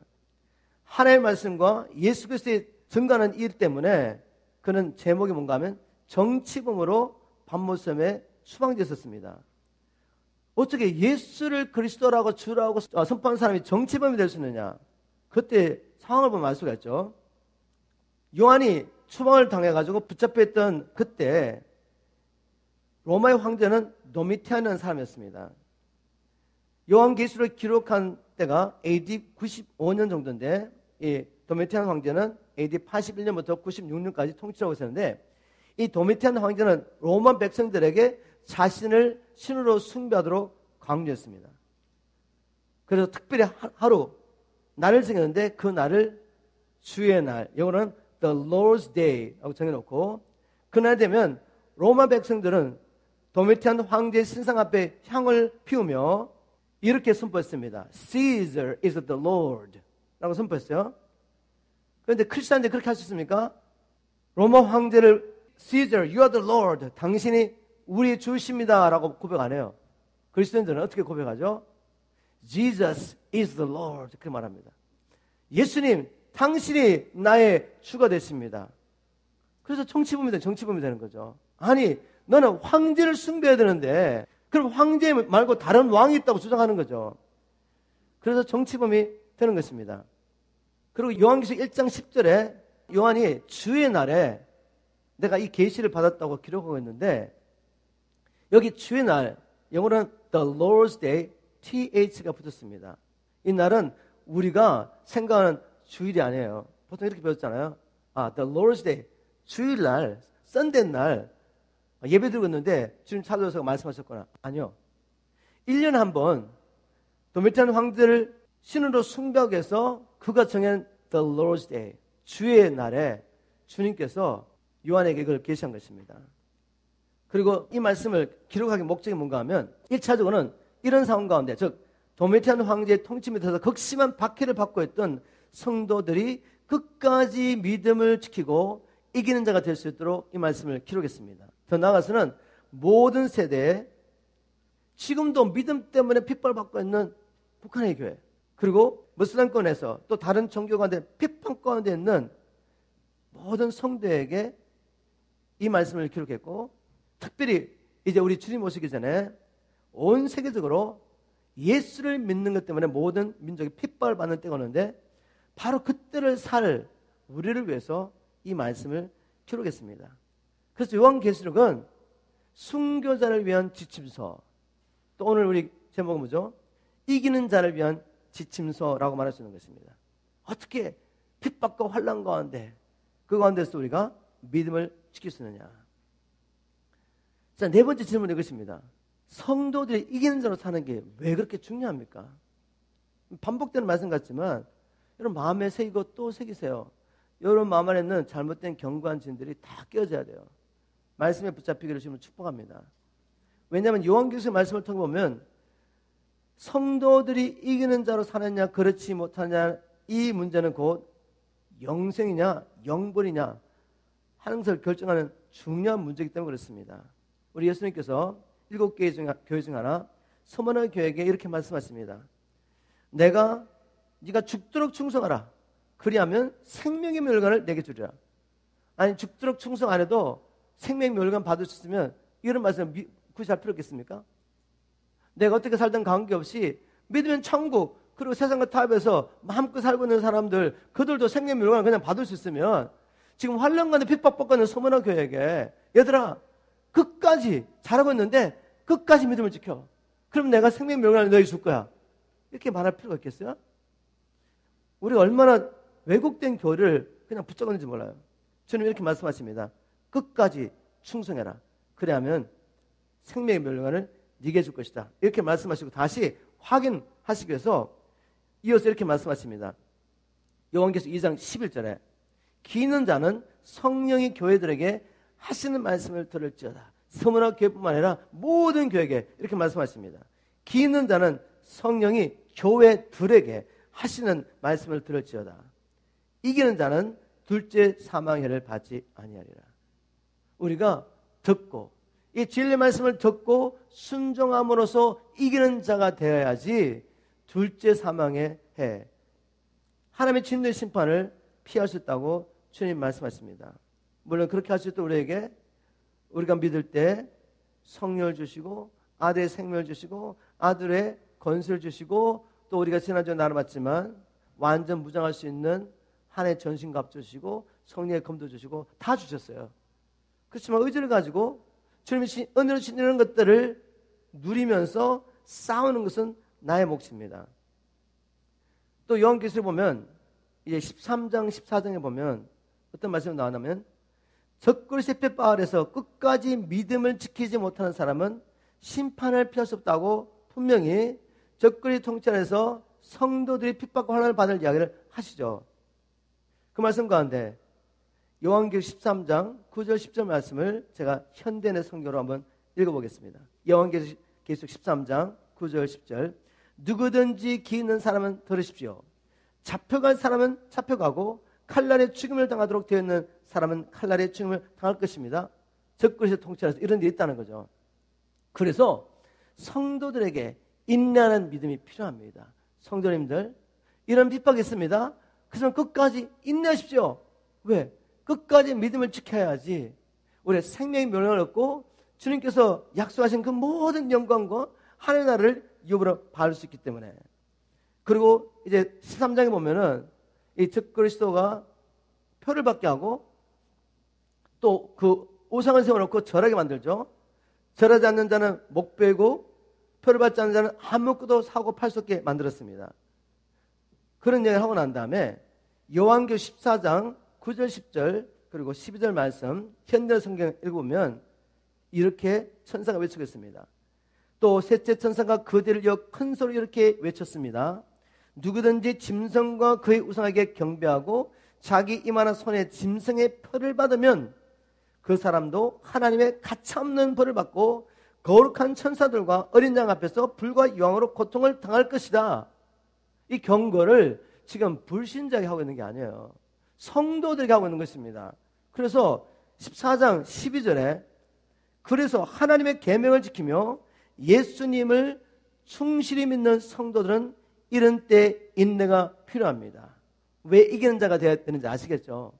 하나님의 말씀과 예수 그리스도의 증거하는 일 때문에 그는 제목이 뭔가 하면 정치범으로 밤모섬에 수방되었습니다. 어떻게 예수를 그리스도라고 주라고 선포하는 사람이 정치범이 될 수 있느냐? 그때 상황을 보면 알 수가 있죠. 요한이 추방을 당해가지고 붙잡혀있던 그때 로마의 황제는 도미티안이라는 사람이었습니다. 요한계시록을 기록한 때가 AD 95년 정도인데 이 도미티안 황제는 AD 81년부터 96년까지 통치하고 있었는데, 이 도미티안 황제는 로마 백성들에게 자신을 신으로 숭배하도록 강요했습니다. 그래서 특별히 하루 날을 정했는데 그 날을 주의 날, 영어로는 the Lord's Day 라고 정해놓고 그날 되면 로마 백성들은 도미티안 황제의 신상 앞에 향을 피우며 이렇게 선포했습니다. Caesar is the Lord 라고 선포했어요. 그런데 크리스찬들이 그렇게 할 수 있습니까? 로마 황제를 Caesar, you are the Lord, 당신이 우리의 주십니다 라고 고백 안 해요. 그리스도인들은 어떻게 고백하죠? Jesus is the Lord 그렇게 말합니다. 예수님, 당신이 나의 주가 됐습니다. 그래서 정치범이 되는 거죠. 아니, 너는 황제를 숭배해야 되는데 그럼 황제 말고 다른 왕이 있다고 주장하는 거죠. 그래서 정치범이 되는 것입니다. 그리고 요한계시록 1장 10절에 요한이 주의 날에 내가 이 계시를 받았다고 기록하고 있는데 여기 주의 날, 영어로는 the Lord's Day, TH가 붙었습니다. 이 날은 우리가 생각하는 주일이 아니에요. 보통 이렇게 배웠잖아요. the Lord's Day, 주일날, 썬데이 날 예배 드리고 있는데 주님 찾아오셔서 말씀하셨구나. 아니요. 1년에 한 번 도미티안 황제를 신으로 숭배하기 위해서 그가 정한 the Lord's Day, 주의 날에 주님께서 요한에게 그걸 계시한 것입니다. 그리고 이 말씀을 기록하기 목적이 뭔가 하면 1차적으로는 이런 상황 가운데 즉 도미티안 황제의 통치 밑에서 극심한 박해를 받고 있던 성도들이 끝까지 믿음을 지키고 이기는 자가 될 수 있도록 이 말씀을 기록했습니다. 더 나아가서는 모든 세대에 지금도 믿음 때문에 핍박받고 있는 북한의 교회 그리고 무슬림권에서 또 다른 종교 가운데 핍박 가운데 있는 모든 성도에게 이 말씀을 기록했고 특별히 이제 우리 주님 오시기 전에 온 세계적으로 예수를 믿는 것 때문에 모든 민족이 핍박을 받는 때가 오는데 바로 그때를 살 우리를 위해서 이 말씀을 기록했습니다. 그래서 요한계시록은 순교자를 위한 지침서 또 오늘 우리 제목은 뭐죠? 이기는 자를 위한 지침서라고 말할 수 있는 것입니다. 어떻게 핍박과 환난 가운데 그 가운데서 우리가 믿음을 지킬 수 있느냐. 자, 네 번째 질문은 이것입니다. 성도들이 이기는 자로 사는 게 왜 그렇게 중요합니까? 반복되는 말씀 같지만 여러분 마음에 새기고 또 새기세요. 여러분 마음 안에 있는 잘못된 견고한 진들이 다 깨어져야 돼요. 말씀에 붙잡히기를 주님을 축복합니다. 왜냐하면 요한계시록 말씀을 통해 보면 성도들이 이기는 자로 사느냐 그렇지 못하냐 이 문제는 곧 영생이냐 영벌이냐 하는 것을 결정하는 중요한 문제이기 때문에 그렇습니다. 우리 예수님께서 7개 교회 중 하나 서머나 교회에게 이렇게 말씀하십니다. 네가 죽도록 충성하라. 그리하면 생명의 멸관을 내게 주리라. 아니 죽도록 충성 안 해도 생명의 멸관 받을 수 있으면 이런 말씀 굳이 할 필요 있겠습니까? 내가 어떻게 살든 관계없이 믿으면 천국 그리고 세상과 타협해서 마음껏 살고 있는 사람들 그들도 생명의 멸관을 그냥 받을 수 있으면 지금 환난가운데 핍박받고 있는 서머나 교회에게 얘들아 끝까지 잘하고 있는데 끝까지 믿음을 지켜. 그럼 내가 생명의 멸관을 너에게 줄 거야. 이렇게 말할 필요가 있겠어요? 우리가 얼마나 왜곡된 교리를 그냥 붙잡았는지 몰라요. 주님 이렇게 말씀하십니다. 끝까지 충성해라. 그래야면 생명의 멸관을 네게 줄 것이다. 이렇게 말씀하시고 다시 확인하시기 위해서 이어서 이렇게 말씀하십니다. 요한계시록 2장 11절에 기 있는 자는 성령이 교회들에게 하시는 말씀을 들을지어다. 서머나 교회뿐만 아니라 모든 교회에게 이렇게 말씀하십니다. 기 있는 자는 성령이 교회들에게 하시는 말씀을 들을지어다. 이기는 자는 둘째 사망해를 받지 아니하리라. 우리가 듣고 이 진리의 말씀을 듣고 순종함으로써 이기는 자가 되어야지 둘째 사망의 해 하나님의 진노의 심판을 피할 수 있다고 주님 말씀하십니다. 물론 그렇게 할 수 있도록 우리에게 우리가 믿을 때 성령을 주시고 아들의 생명을 주시고 아들의 권세를 주시고 또 우리가 지난주에 나눠봤지만 완전 무장할 수 있는 한해 전신갑 주시고 성령의 검도 주시고 다 주셨어요. 그렇지만 의지를 가지고 주님이 은혜로 주신 이런 것들을 누리면서 싸우는 것은 나의 몫입니다. 또 요한계시록에 보면 이제 13장 14장에 보면 어떤 말씀이 나오냐면 적그리스도의 햇볕 아래서 끝까지 믿음을 지키지 못하는 사람은 심판을 피할 수 없다고 분명히 적그리스도 통치 안에서 성도들이 핍박과 환난을 받을 이야기를 하시죠. 그 말씀 가운데 요한계시록 13장 9절 10절 말씀을 제가 현대인의 성경으로 한번 읽어보겠습니다. 요한계시록 13장 9절 10절 누구든지 기 있는 사람은 들으십시오. 잡혀갈 사람은 잡혀가고 칼날의 죽임을 당하도록 되어 있는 사람은 칼날의 죽임을 당할 것입니다. 적그리스도의 통치라서 이런 일이 있다는 거죠. 그래서 성도들에게 인내하는 믿음이 필요합니다. 성도님들, 이런 핍박이 있습니다. 그래서 끝까지 인내하십시오. 왜? 끝까지 믿음을 지켜야지 우리의 생명의 멸망을 얻고 주님께서 약속하신 그 모든 영광과 하늘의 나라를 유업으로 받을 수 있기 때문에. 그리고 이제 13장에 보면은 이 적그리스도가 표를 받게 하고 또 그 우상을 세워놓고 절하게 만들죠. 절하지 않는 자는 목 베고 표를 받지 않는 자는 아무것도 사고 팔 수 없게 만들었습니다. 그런 얘기를 하고 난 다음에 요한계시록 14장 9절 10절 그리고 12절 말씀 현대 성경 읽으면 이렇게 천사가 외치겠습니다. 또 셋째 천사가 그들을 이어 큰 소리로 이렇게 외쳤습니다. 누구든지 짐승과 그의 우상에게 경배하고 자기 이만한 손에 짐승의 표를 받으면 그 사람도 하나님의 가차없는 벌을 받고 거룩한 천사들과 어린 양 앞에서 불과 유황으로 고통을 당할 것이다. 이 경고를 지금 불신자에게 하고 있는 게 아니에요. 성도들에게 하고 있는 것입니다. 그래서 14장 12절에 그래서 하나님의 계명을 지키며 예수님을 충실히 믿는 성도들은 이런 때 인내가 필요합니다. 왜 이기는 자가 되어야 되는지 아시겠죠?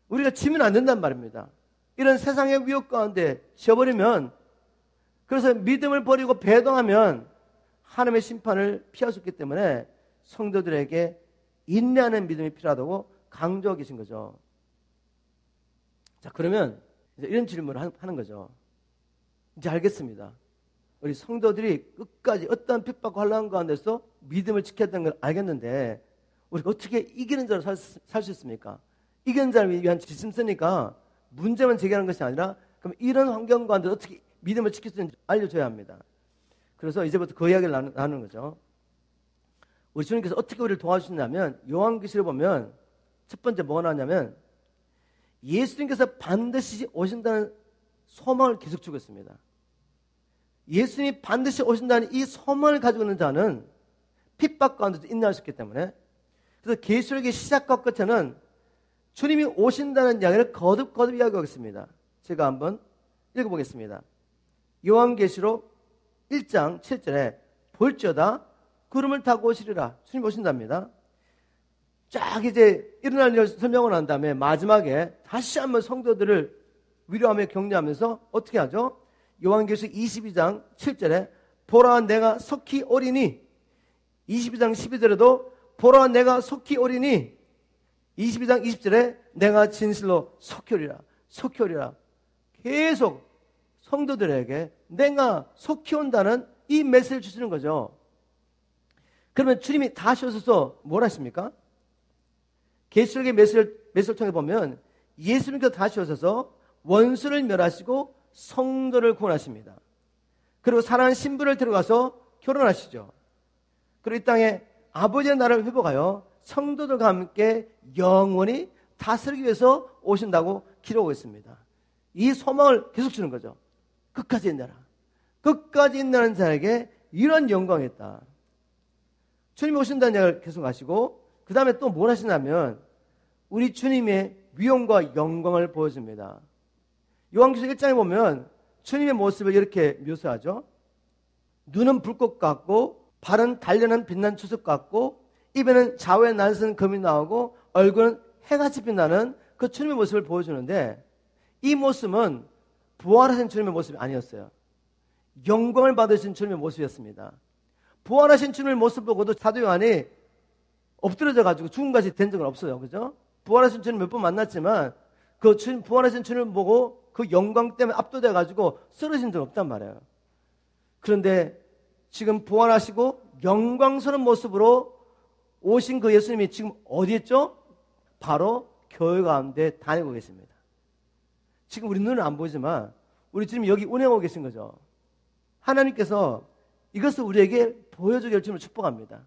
우리가 지면 안 된단 말입니다. 이런 세상의 위협 가운데 쉬어버리면, 그래서 믿음을 버리고 배동하면 하나님의 심판을 피할 수 있기 때문에 성도들에게 인내하는 믿음이 필요하다고 강조하고 계신 거죠. 자, 그러면 이제 이런 질문을 하는 거죠. 이제 알겠습니다. 우리 성도들이 끝까지 어떠한 핍박과 환난 가운데서 믿음을 지켜야 되는 걸 알겠는데 우리가 어떻게 이기는 자로 살 수 있습니까? 이기는 자를 위한 지침서니까 문제만 제기하는 것이 아니라 그럼 이런 환경 가운데 어떻게 믿음을 지킬 수 있는지 알려줘야 합니다. 그래서 이제부터 그 이야기를 나누는 거죠. 우리 주님께서 어떻게 우리를 도와주시냐면 요한계시를 보면 첫 번째 뭐가 나왔냐면 예수님께서 반드시 오신다는 소망을 계속 주고 있습니다. 예수님이 반드시 오신다는 이 소망을 가지고 있는 자는 핍박 가운데도 인내할 수 있기 때문에, 그래서 계시록의 시작과 끝에는 주님이 오신다는 이야기를 거듭거듭 이야기하겠습니다. 제가 한번 읽어보겠습니다. 요한계시록 1장 7절에 볼지어다 구름을 타고 오시리라. 주님 오신답니다. 쫙 이제 일어날 일을 설명을 한 다음에 마지막에 다시 한번 성도들을 위로하며 격려하면서 어떻게 하죠? 요한계시록 22장 7절에 보라 내가 속히 오리니, 22장 12절에도 보라 내가 속히 오리니, 22장 20절에 내가 진실로 속히 오리라. 속히 오리라. 계속 성도들에게 내가 속히 온다는 이 메시지를 주시는 거죠. 그러면 주님이 다시 오셔서 뭘 하십니까? 계시록의 메시지를 통해 보면 예수님께서 다시 오셔서 원수를 멸하시고 성도를 구원하십니다. 그리고 사랑하는 신부를 데려가서 결혼하시죠. 그리고 이 땅에 아버지의 나라를 회복하여 성도들과 함께 영원히 다스리기 위해서 오신다고 기록하고 있습니다. 이 소망을 계속 주는 거죠. 끝까지 인내라. 끝까지 인내하는 자에게 이런 영광이 있다. 주님이 오신다는 이야기를 계속 하시고 그 다음에 또 뭘 하시냐면 우리 주님의 위엄과 영광을 보여줍니다. 요한계시록 1장에 보면 주님의 모습을 이렇게 묘사하죠. 눈은 불꽃 같고 발은 달려는 빛난 주석 같고 입에는 좌우에 날선 검이 나오고 얼굴은 해같이 빛나는 그 주님의 모습을 보여주는데 이 모습은 부활하신 주님의 모습이 아니었어요. 영광을 받으신 주님의 모습이었습니다. 부활하신 주님의 모습 보고도 사도 요한이 엎드려져 가지고 죽음같이 된 적은 없어요. 그죠? 부활하신 주님 몇 번 만났지만 그 부활하신 주님을 보고 그 영광 때문에 압도돼 가지고 쓰러진 적 없단 말이에요. 그런데 지금 부활하시고 영광스러운 모습으로 오신 그 예수님이 지금 어디 있죠? 바로 교회 가운데 다니고 계십니다. 지금 우리 눈은 안 보이지만 우리 주님이 여기 운행하고 계신 거죠. 하나님께서 이것을 우리에게 보여주기를 주님을 축복합니다.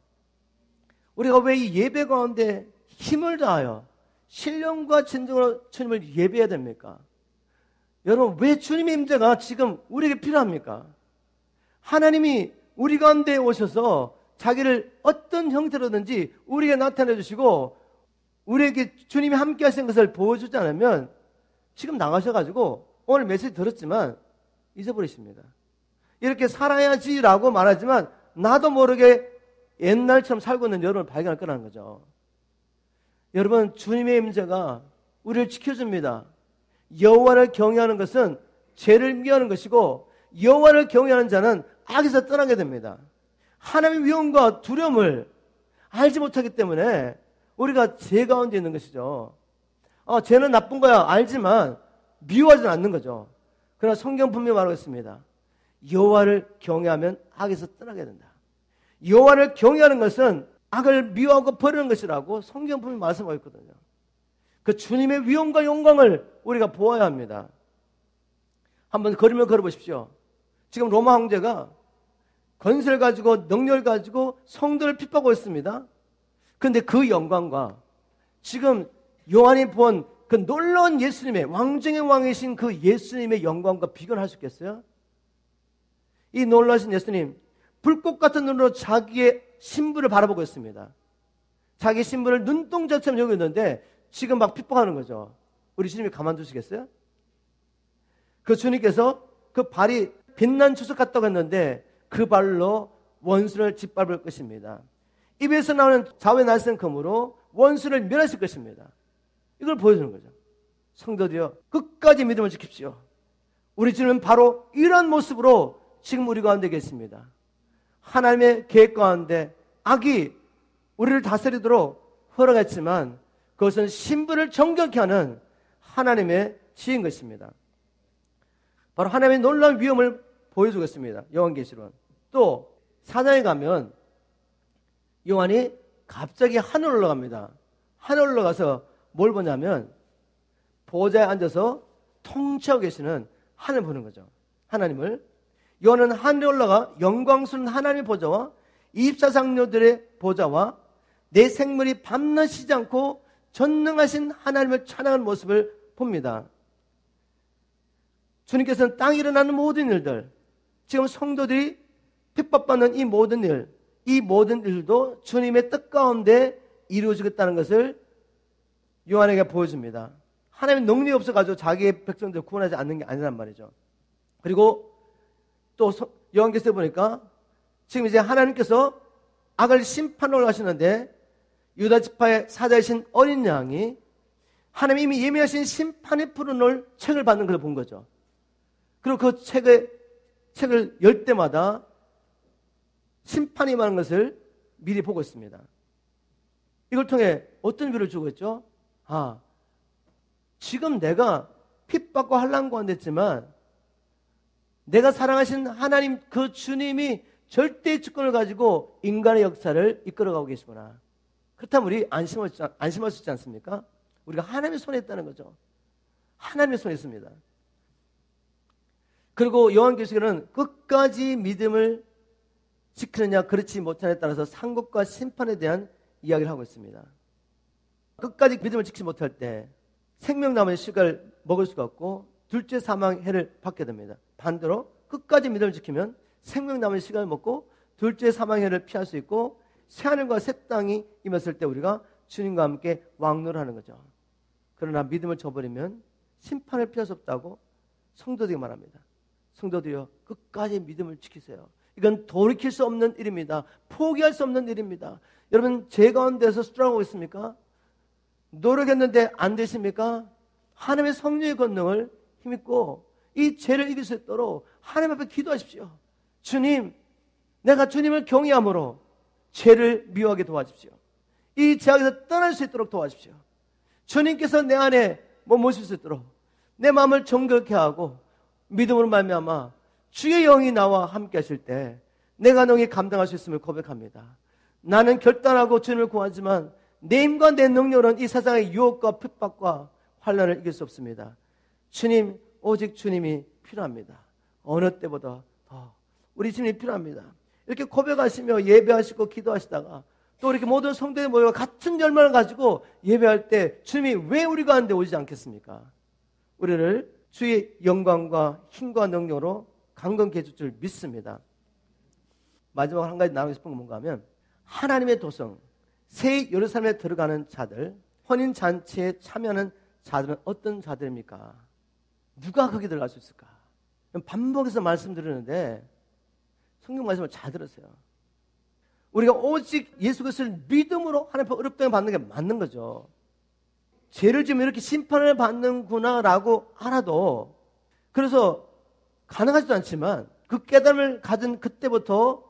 우리가 왜 이 예배 가운데 힘을 다하여 신령과 진정으로 주님을 예배해야 됩니까? 여러분, 왜 주님의 임재가 지금 우리에게 필요합니까? 하나님이 우리 가운데 오셔서 자기를 어떤 형태로든지 우리에게 나타내 주시고 우리에게 주님이 함께 하신 것을 보여주지 않으면 지금 나가셔가지고 오늘 메시지 들었지만 잊어버리십니다. 이렇게 살아야지라고 말하지만 나도 모르게 옛날처럼 살고 있는 여러분을 발견할 거라는 거죠. 여러분, 주님의 임재가 우리를 지켜줍니다. 여호와를 경외하는 것은 죄를 미워하는 것이고 여호와를 경외하는 자는 악에서 떠나게 됩니다. 하나님의 위엄과 두려움을 알지 못하기 때문에 우리가 죄 가운데 있는 것이죠. 죄는 나쁜 거야 알지만 미워하지는 않는 거죠. 그러나 성경 분명히 말하고 있습니다. 여호와를 경외하면 악에서 떠나게 된다. 여호와를 경외하는 것은 악을 미워하고 버리는 것이라고 성경 분명히 말씀하고 있거든요. 그 주님의 위엄과 영광을 우리가 보아야 합니다. 한번 걸으면 걸어보십시오. 지금 로마 황제가 권세를 가지고 능력을 가지고 성도를 핍박하고 있습니다. 그런데 그 영광과 지금 요한이 본 그 놀라운 예수님의 왕중의 왕이신 그 예수님의 영광과 비교를 할 수 있겠어요? 이 놀라신 예수님 불꽃 같은 눈으로 자기의 신부를 바라보고 있습니다. 자기 신부를 눈동자처럼 여기고 있는데 지금 막 핍박하는 거죠. 우리 주님이 가만두시겠어요? 그 주님께서 그 발이 빛난 주석 같다고 했는데 그 발로 원수를 짓밟을 것입니다. 입에서 나오는 자외 날쌘 검으로 원수를 멸하실 것입니다. 이걸 보여주는 거죠. 성도들이여 끝까지 믿음을 지킵시오. 우리 주님은 바로 이런 모습으로 지금 우리 가운데 계십니다. 하나님의 계획 가운데 악이 우리를 다스리도록 허락했지만 그것은 신부를 정결케 하는 하나님의 지혜인 것입니다. 바로 하나님의 놀라운 위엄을 보여주겠습니다. 요한계시록. 또 사장에 가면 요한이 갑자기 하늘 올라갑니다. 하늘 올라가서 뭘 보냐면 보좌에 앉아서 통치하고 계시는 하늘 보는 거죠. 하나님을. 요한은 하늘에 올라가 영광스러운 하나님의 보좌와 24상녀들의 보좌와 내 생물이 밤낮 쉬지 않고 전능하신 하나님을 찬양하는 모습을 봅니다. 주님께서는 땅에 일어나는 모든 일들, 지금 성도들이 핍박받는 이 모든 일, 이 모든 일도 주님의 뜻 가운데 이루어지겠다는 것을 요한에게 보여줍니다. 하나님의 능력이 없어가지고 자기의 백성들을 구원하지 않는 게 아니란 말이죠. 그리고 또 요한계시록에 보니까 지금 이제 하나님께서 악을 심판하러 가시는데 유다 지파의 사자이신 어린 양이 하나님이 이미 예매하신 심판의 풀어놓을 책을 받는 걸 본 거죠. 그리고 그 책을 열 때마다 심판이 임하는 것을 미리 보고 있습니다. 이걸 통해 어떤 비를 주고 있죠? 지금 내가 핍박과 환난 가운데 있지만 내가 사랑하신 하나님 그 주님이 절대의 주권을 가지고 인간의 역사를 이끌어가고 계시구나. 그렇다면 우리 안심할 수 있지 않습니까? 우리가 하나님의 손에 있다는 거죠. 하나님의 손에 있습니다. 그리고 요한계시록에는 끝까지 믿음을 지키느냐 그렇지 못하느냐에 따라서 상급과 심판에 대한 이야기를 하고 있습니다. 끝까지 믿음을 지키지 못할 때 생명나무의 씨를 먹을 수가 없고 둘째 사망의 해를 받게 됩니다. 반대로 끝까지 믿음을 지키면 생명나무의 씨를 먹고 둘째 사망의 해를 피할 수 있고 새하늘과 새 땅이 임했을 때 우리가 주님과 함께 왕노하는 거죠. 그러나 믿음을 저버리면 심판을 피할 수 없다고 성도들이 말합니다. 성도들이여 끝까지 믿음을 지키세요. 이건 돌이킬 수 없는 일입니다. 포기할 수 없는 일입니다. 여러분 죄 가운데서 스트럭하고 있습니까? 노력했는데 안 되십니까? 하나님의 성령의 권능을 힘입고 이 죄를 이길 수 있도록 하나님 앞에 기도하십시오. 주님, 내가 주님을 경외함으로 죄를 미워하게 도와주십시오. 이 죄악에서 떠날 수 있도록 도와주십시오. 주님께서 내 안에 머무실 수 있도록 내 마음을 정결케 하고 믿음으로 말미암아 주의 영이 나와 함께 하실 때 내가 능히 감당할 수 있음을 고백합니다. 나는 결단하고 주님을 구하지만 내 힘과 내 능력은 이 세상의 유혹과 핍박과 환난을 이길 수 없습니다. 주님, 오직 주님이 필요합니다. 어느 때보다 더 우리 주님이 필요합니다. 이렇게 고백하시며 예배하시고 기도하시다가 또 이렇게 모든 성도의 모여가 같은 열망을 가지고 예배할 때 주님이 왜 우리 가운데 오지 않겠습니까? 우리를 주의 영광과 힘과 능력으로 강건케 해줄 줄 믿습니다. 마지막으로 한 가지 나누고 싶은 건 뭔가 하면 하나님의 도성, 새 예루살렘에 들어가는 자들, 혼인잔치에 참여하는 자들은 어떤 자들입니까? 누가 거기 들어갈 수 있을까? 반복해서 말씀드리는데 성경 말씀을 잘 들으세요. 우리가 오직 예수 그리스도를 믿음으로 하나님 앞에 의롭다고 받는 게 맞는 거죠. 죄를 지으면 이렇게 심판을 받는구나라고 알아도, 그래서 가능하지도 않지만 그 깨달음을 가진 그때부터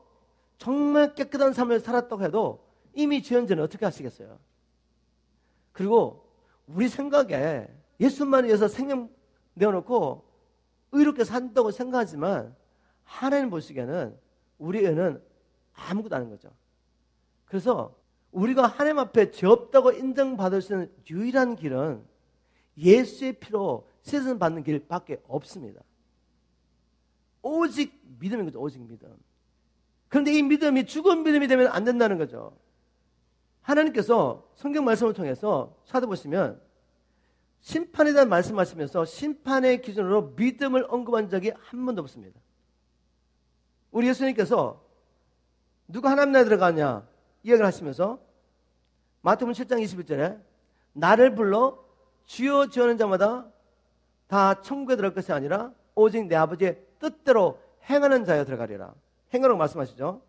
정말 깨끗한 삶을 살았다고 해도 이미 죄인들은 어떻게 하시겠어요? 그리고 우리 생각에 예수만 위해서 생명 내어놓고 의롭게 산다고 생각하지만 하나님 보시기에는 우리 애는 아무것도 아닌 거죠. 그래서 우리가 하나님 앞에 죄 없다고 인정받을 수 있는 유일한 길은 예수의 피로 세상 받는 길밖에 없습니다. 오직 믿음인 거죠. 오직 믿음. 그런데 이 믿음이 죽은 믿음이 되면 안 된다는 거죠. 하나님께서 성경 말씀을 통해서 찾아보시면 심판에 대한 말씀하시면서 심판의 기준으로 믿음을 언급한 적이 한 번도 없습니다. 우리 예수님께서 누가 하나님 나라에 들어가냐 이야기를 하시면서 마태복음 7장 21절에 나를 불러 주여 주여 하는 자마다 다 천국에 들어갈 것이 아니라 오직 내 아버지의 뜻대로 행하는 자여 들어가리라. 행하라고 말씀하시죠.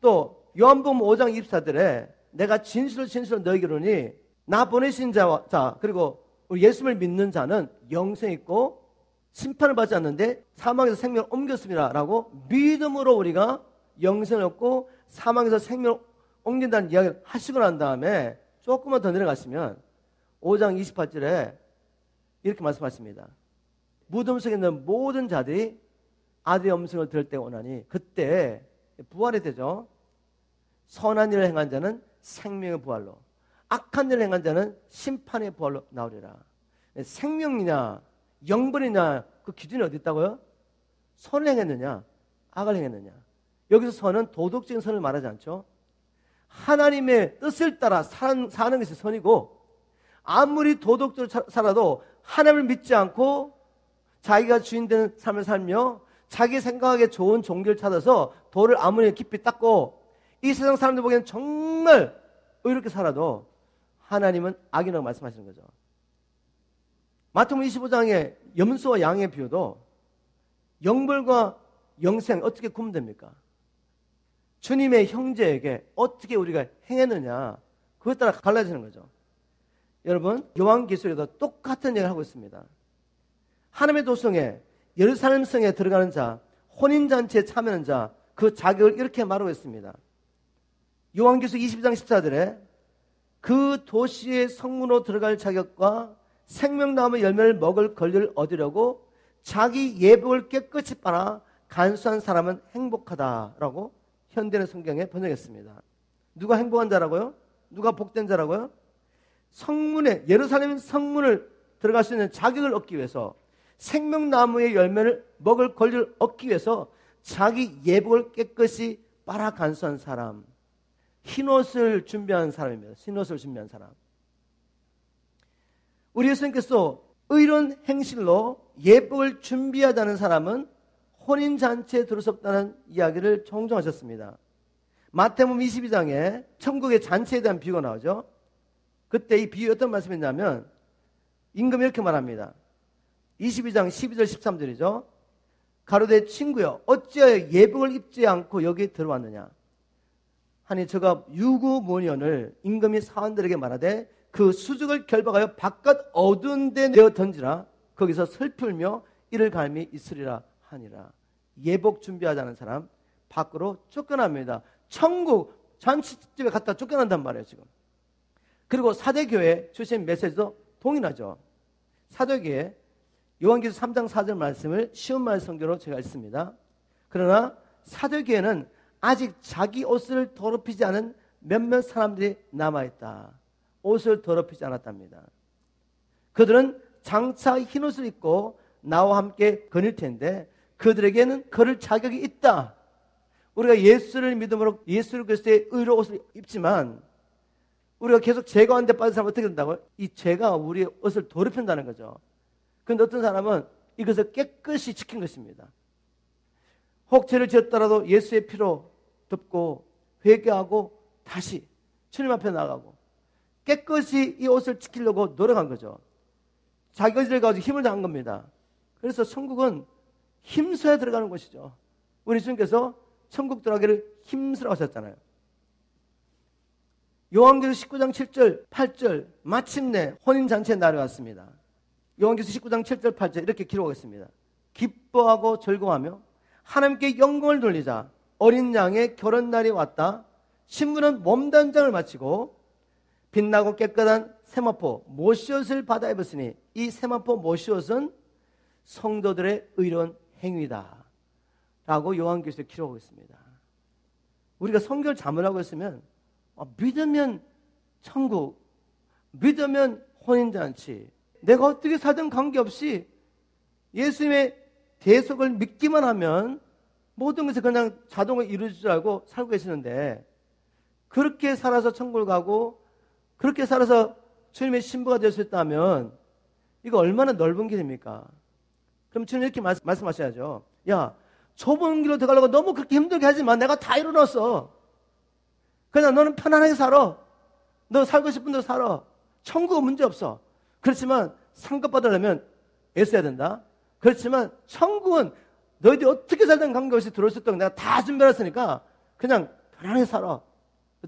또 요한복음 5장 24절에 내가 진실로 너희에게 이르노니 나 보내신 자 그리고 우리 예수를 믿는 자는 영생이 있고 심판을 받지 않는데 사망에서 생명을 옮겼습니다 라고 믿음으로 우리가 영생을 얻고 사망에서 생명을 옮긴다는 이야기를 하시고 난 다음에 조금만 더 내려가시면 5장 28절에 이렇게 말씀하십니다. 무덤 속에 있는 모든 자들이 아들의 음성을 들을 때가 오나니 그때 부활이 되죠. 선한 일을 행한 자는 생명의 부활로, 악한 일을 행한 자는 심판의 부활로 나오리라. 생명이냐 영벌이냐 그 기준이 어디 있다고요? 선을 행했느냐 악을 행했느냐. 여기서 선은 도덕적인 선을 말하지 않죠. 하나님의 뜻을 따라 사는 것이 선이고, 아무리 도덕적으로 살아도 하나님을 믿지 않고 자기가 주인되는 삶을 살며 자기 생각하기에 좋은 종교를 찾아서 돌을 아무리 깊이 닦고 이 세상 사람들 보기에는 정말 의롭게 살아도 하나님은 악이라고 말씀하시는 거죠. 마태복음 25장의 염소와 양의 비유도 영벌과 영생 어떻게 구분됩니까? 주님의 형제에게 어떻게 우리가 행했느냐 그것 따라 갈라지는 거죠. 여러분 요한계시록에도 똑같은 얘기를 하고 있습니다. 하나님의 도성에 예루살렘 성에 들어가는 자, 혼인잔치에 참여하는 자, 그 자격을 이렇게 말하고 있습니다. 요한계시록 22장 14절에 그 도시의 성문으로 들어갈 자격과 생명나무 열매를 먹을 권리를 얻으려고 자기 예복을 깨끗이 빨아 간수한 사람은 행복하다라고 현대의 성경에 번역했습니다. 누가 행복한 자라고요? 누가 복된 자라고요? 성문에, 예루살렘 성문을 들어갈 수 있는 자격을 얻기 위해서, 생명나무의 열매를 먹을 권리를 얻기 위해서 자기 예복을 깨끗이 빨아 간수한 사람, 흰옷을 준비한 사람입니다. 흰옷을 준비한 사람. 우리 예수님께서 의로운 행실로 예복을 준비하자는 사람은 혼인잔치에 들을 수 없다는 이야기를 종종 하셨습니다. 마태복음 22장에 천국의 잔치에 대한 비유가 나오죠. 그때 이 비유 어떤 말씀이냐면 임금이 이렇게 말합니다. 22장 12절 13절이죠. 가로되 친구여 어찌하여 예복을 입지 않고 여기 들어왔느냐 하니 저가 유구무원을 임금이 사원들에게 말하되 그 수족을 결박하여 바깥 어두운 데 내어 던지라 거기서 슬플며 이를 갈미 있으리라 하니라. 예복 준비하자는 사람 밖으로 쫓겨납니다. 천국 잔치집에 갔다 쫓겨난단 말이에요 지금. 그리고 사대교회 주신 메시지도 동일하죠. 사도교회 요한계시록 3장 4절 말씀을 쉬운 말 성경으로 제가 읽습니다. 그러나 사도교회는 아직 자기 옷을 더럽히지 않은 몇몇 사람들이 남아있다. 옷을 더럽히지 않았답니다. 그들은 장차 흰옷을 입고 나와 함께 거닐 텐데 그들에게는 걸을 자격이 있다. 우리가 예수를 믿음으로 예수 그리스도의 의로 옷을 입지만 우리가 계속 죄 가운데 빠진 사람은 어떻게 된다고요? 이 죄가 우리의 옷을 더럽힌다는 거죠. 그런데 어떤 사람은 이것을 깨끗이 지킨 것입니다. 혹 죄를 지었더라도 예수의 피로 덮고 회개하고 다시 주님 앞에 나가고 깨끗이 이 옷을 지키려고 노력한 거죠. 자기 의지를 가지고 힘을 다한 겁니다. 그래서 천국은 힘써야 들어가는 곳이죠. 우리 주님께서 천국 들어가기를 힘쓰라고 하셨잖아요. 요한계시록 19장 7절 8절 마침내 혼인잔치의 날이 왔습니다. 요한계시록 19장 7절 8절 이렇게 기록하겠습니다. 기뻐하고 즐거워하며 하나님께 영광을 돌리자 어린 양의 결혼날이 왔다. 신부는 몸단장을 마치고 빛나고 깨끗한 세마포 모시옷을 받아 입었으니 이 세마포 모시옷은 성도들의 의로운 행위다 라고 요한계시록에 기록하고 있습니다. 우리가 성경을 자문하고 있으면 믿으면 천국, 믿으면 혼인잔치, 내가 어떻게 살든 관계없이 예수님의 대속을 믿기만 하면 모든 것이 그냥 자동으로 이루어질 줄 알고 살고 계시는데 그렇게 살아서 천국을 가고 그렇게 살아서 주님의 신부가 될 수 있다면 이거 얼마나 넓은 길입니까? 그럼 주님 이렇게 말씀하셔야죠. 야, 좁은 길로 들어가려고 너무 그렇게 힘들게 하지 마. 내가 다 이뤄놨어. 그냥 너는 편안하게 살아. 너 살고 싶은 대로 살아. 천국은 문제 없어. 그렇지만 상급 받으려면 애써야 된다. 그렇지만 천국은 너희들이 어떻게 살든 관계없이 들어올 수 있도록 내가 다 준비했으니까 그냥 편안하게 살아.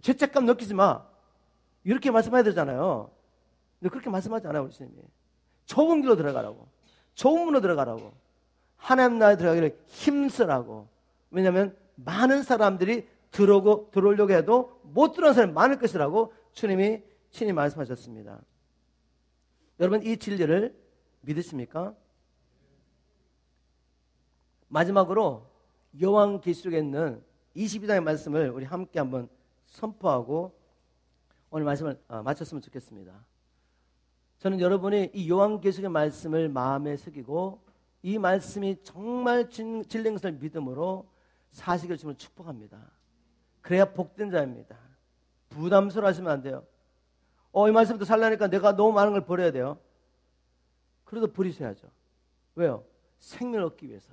죄책감 느끼지 마. 이렇게 말씀해야 되잖아요. 근데 그렇게 말씀하지 않아요, 우리 주님이. 좁은 길로 들어가라고. 좁은 문으로 들어가라고. 하나님 나라에 들어가기를 힘쓰라고. 왜냐하면 많은 사람들이 들어오려고 해도 못 들어오는 사람이 많을 것이라고 주님이 친히 말씀하셨습니다. 여러분 이 진리를 믿으십니까? 마지막으로 요한계시록에 있는 22장의 말씀을 우리 함께 한번 선포하고 오늘 말씀을 마쳤으면 좋겠습니다. 저는 여러분이 이 요한계시록의 말씀을 마음에 새기고 이 말씀이 정말 진리인 것을 믿음으로 사시기를 주님을 축복합니다. 그래야 복된 자입니다. 부담스러워하시면 안 돼요. 이 말씀부터 살려니까 내가 너무 많은 걸 버려야 돼요. 그래도 버리셔야죠. 왜요? 생명을 얻기 위해서.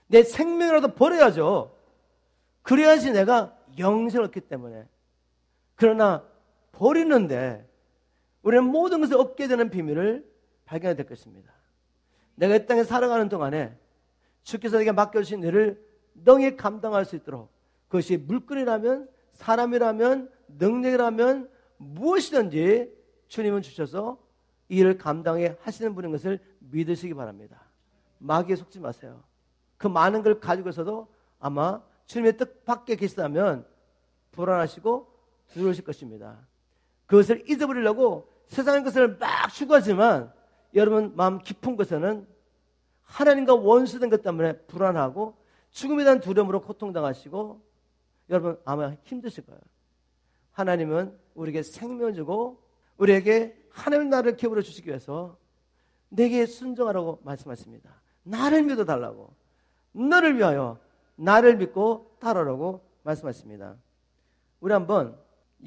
내 생명이라도 버려야죠. 그래야지 내가 영생을 얻기 때문에. 그러나 버리는데 우리는 모든 것을 얻게 되는 비밀을 발견하게 될 것입니다. 내가 이 땅에 살아가는 동안에 주께서 내게 맡겨주신 일을 능히 감당할 수 있도록 그것이 물건이라면 사람이라면 능력이라면 무엇이든지 주님은 주셔서 이 일을 감당해 하시는 분인 것을 믿으시기 바랍니다. 마귀에 속지 마세요. 그 많은 걸 가지고 있어도 아마 주님의 뜻 밖에 계시다면 불안하시고 두려우실 것입니다. 그것을 잊어버리려고 세상의 것을 막 추구하지만 여러분 마음 깊은 곳에는 하나님과 원수된 것 때문에 불안하고 죽음에 대한 두려움으로 고통당하시고 여러분 아마 힘드실 거예요. 하나님은 우리에게 생명을 주고 우리에게 하나님 나라를 기업으로 주시기 위해서 내게 순종하라고 말씀하십니다. 나를 믿어달라고, 너를 위하여 나를 믿고 따르라고 말씀하십니다. 우리 한번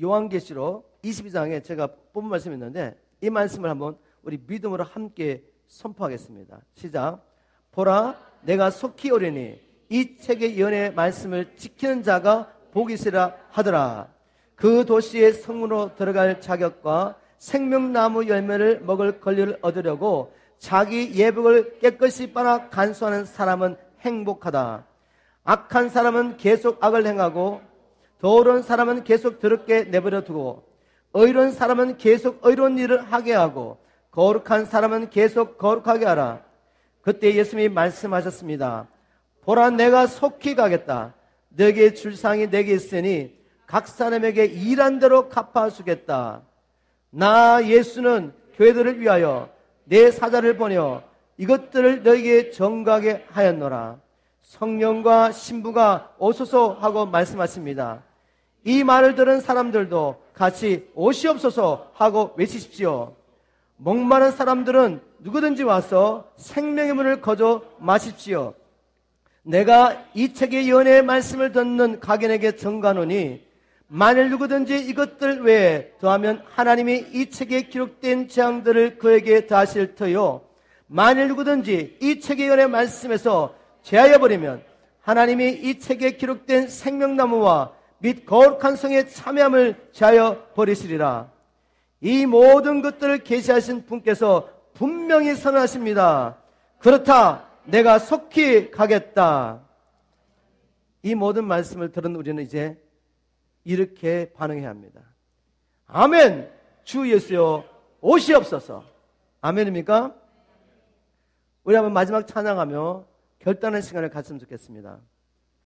요한계시록 22장에 제가 뽑은 말씀이 있는데 이 말씀을 한번 우리 믿음으로 함께 선포하겠습니다. 시작. 보라, 내가 속히 오리니 이 책의 연의 말씀을 지키는 자가 복이 있으라 하더라. 그 도시의 성문으로 들어갈 자격과 생명나무 열매를 먹을 권리를 얻으려고 자기 예복을 깨끗이 빨아 간수하는 사람은 행복하다. 악한 사람은 계속 악을 행하고 더러운 사람은 계속 더럽게 내버려 두고 의로운 사람은 계속 의로운 일을 하게 하고 거룩한 사람은 계속 거룩하게 하라. 그때 예수님이 말씀하셨습니다. 보라, 내가 속히 가겠다. 너에게 줄 상이 내게 있으니 각 사람에게 일한 대로 갚아주겠다. 나 예수는 교회들을 위하여 내 사자를 보내어 이것들을 너에게 정하게 하였노라. 성령과 신부가 오소서 하고 말씀하십니다. 이 말을 들은 사람들도 같이 오시옵소서 하고 외치십시오. 목마른 사람들은 누구든지 와서 생명의 물을 거저 마십시오. 내가 이 책의 예언의 말씀을 듣는 각인에게 정하노니 만일 누구든지 이것들 외에 더하면 하나님이 이 책에 기록된 재앙들을 그에게 다하실 터요. 만일 누구든지 이 책의 예언의 말씀에서 제하여 버리면 하나님이 이 책에 기록된 생명나무와 및 거룩한 성의 참여함을 제하여 버리시리라. 이 모든 것들을 계시하신 분께서 분명히 선언하십니다. 그렇다, 내가 속히 가겠다. 이 모든 말씀을 들은 우리는 이제 이렇게 반응해야 합니다. 아멘. 주 예수여 오시옵소서. 아멘입니까? 우리 한번 마지막 찬양하며 결단의 시간을 갖으면 좋겠습니다.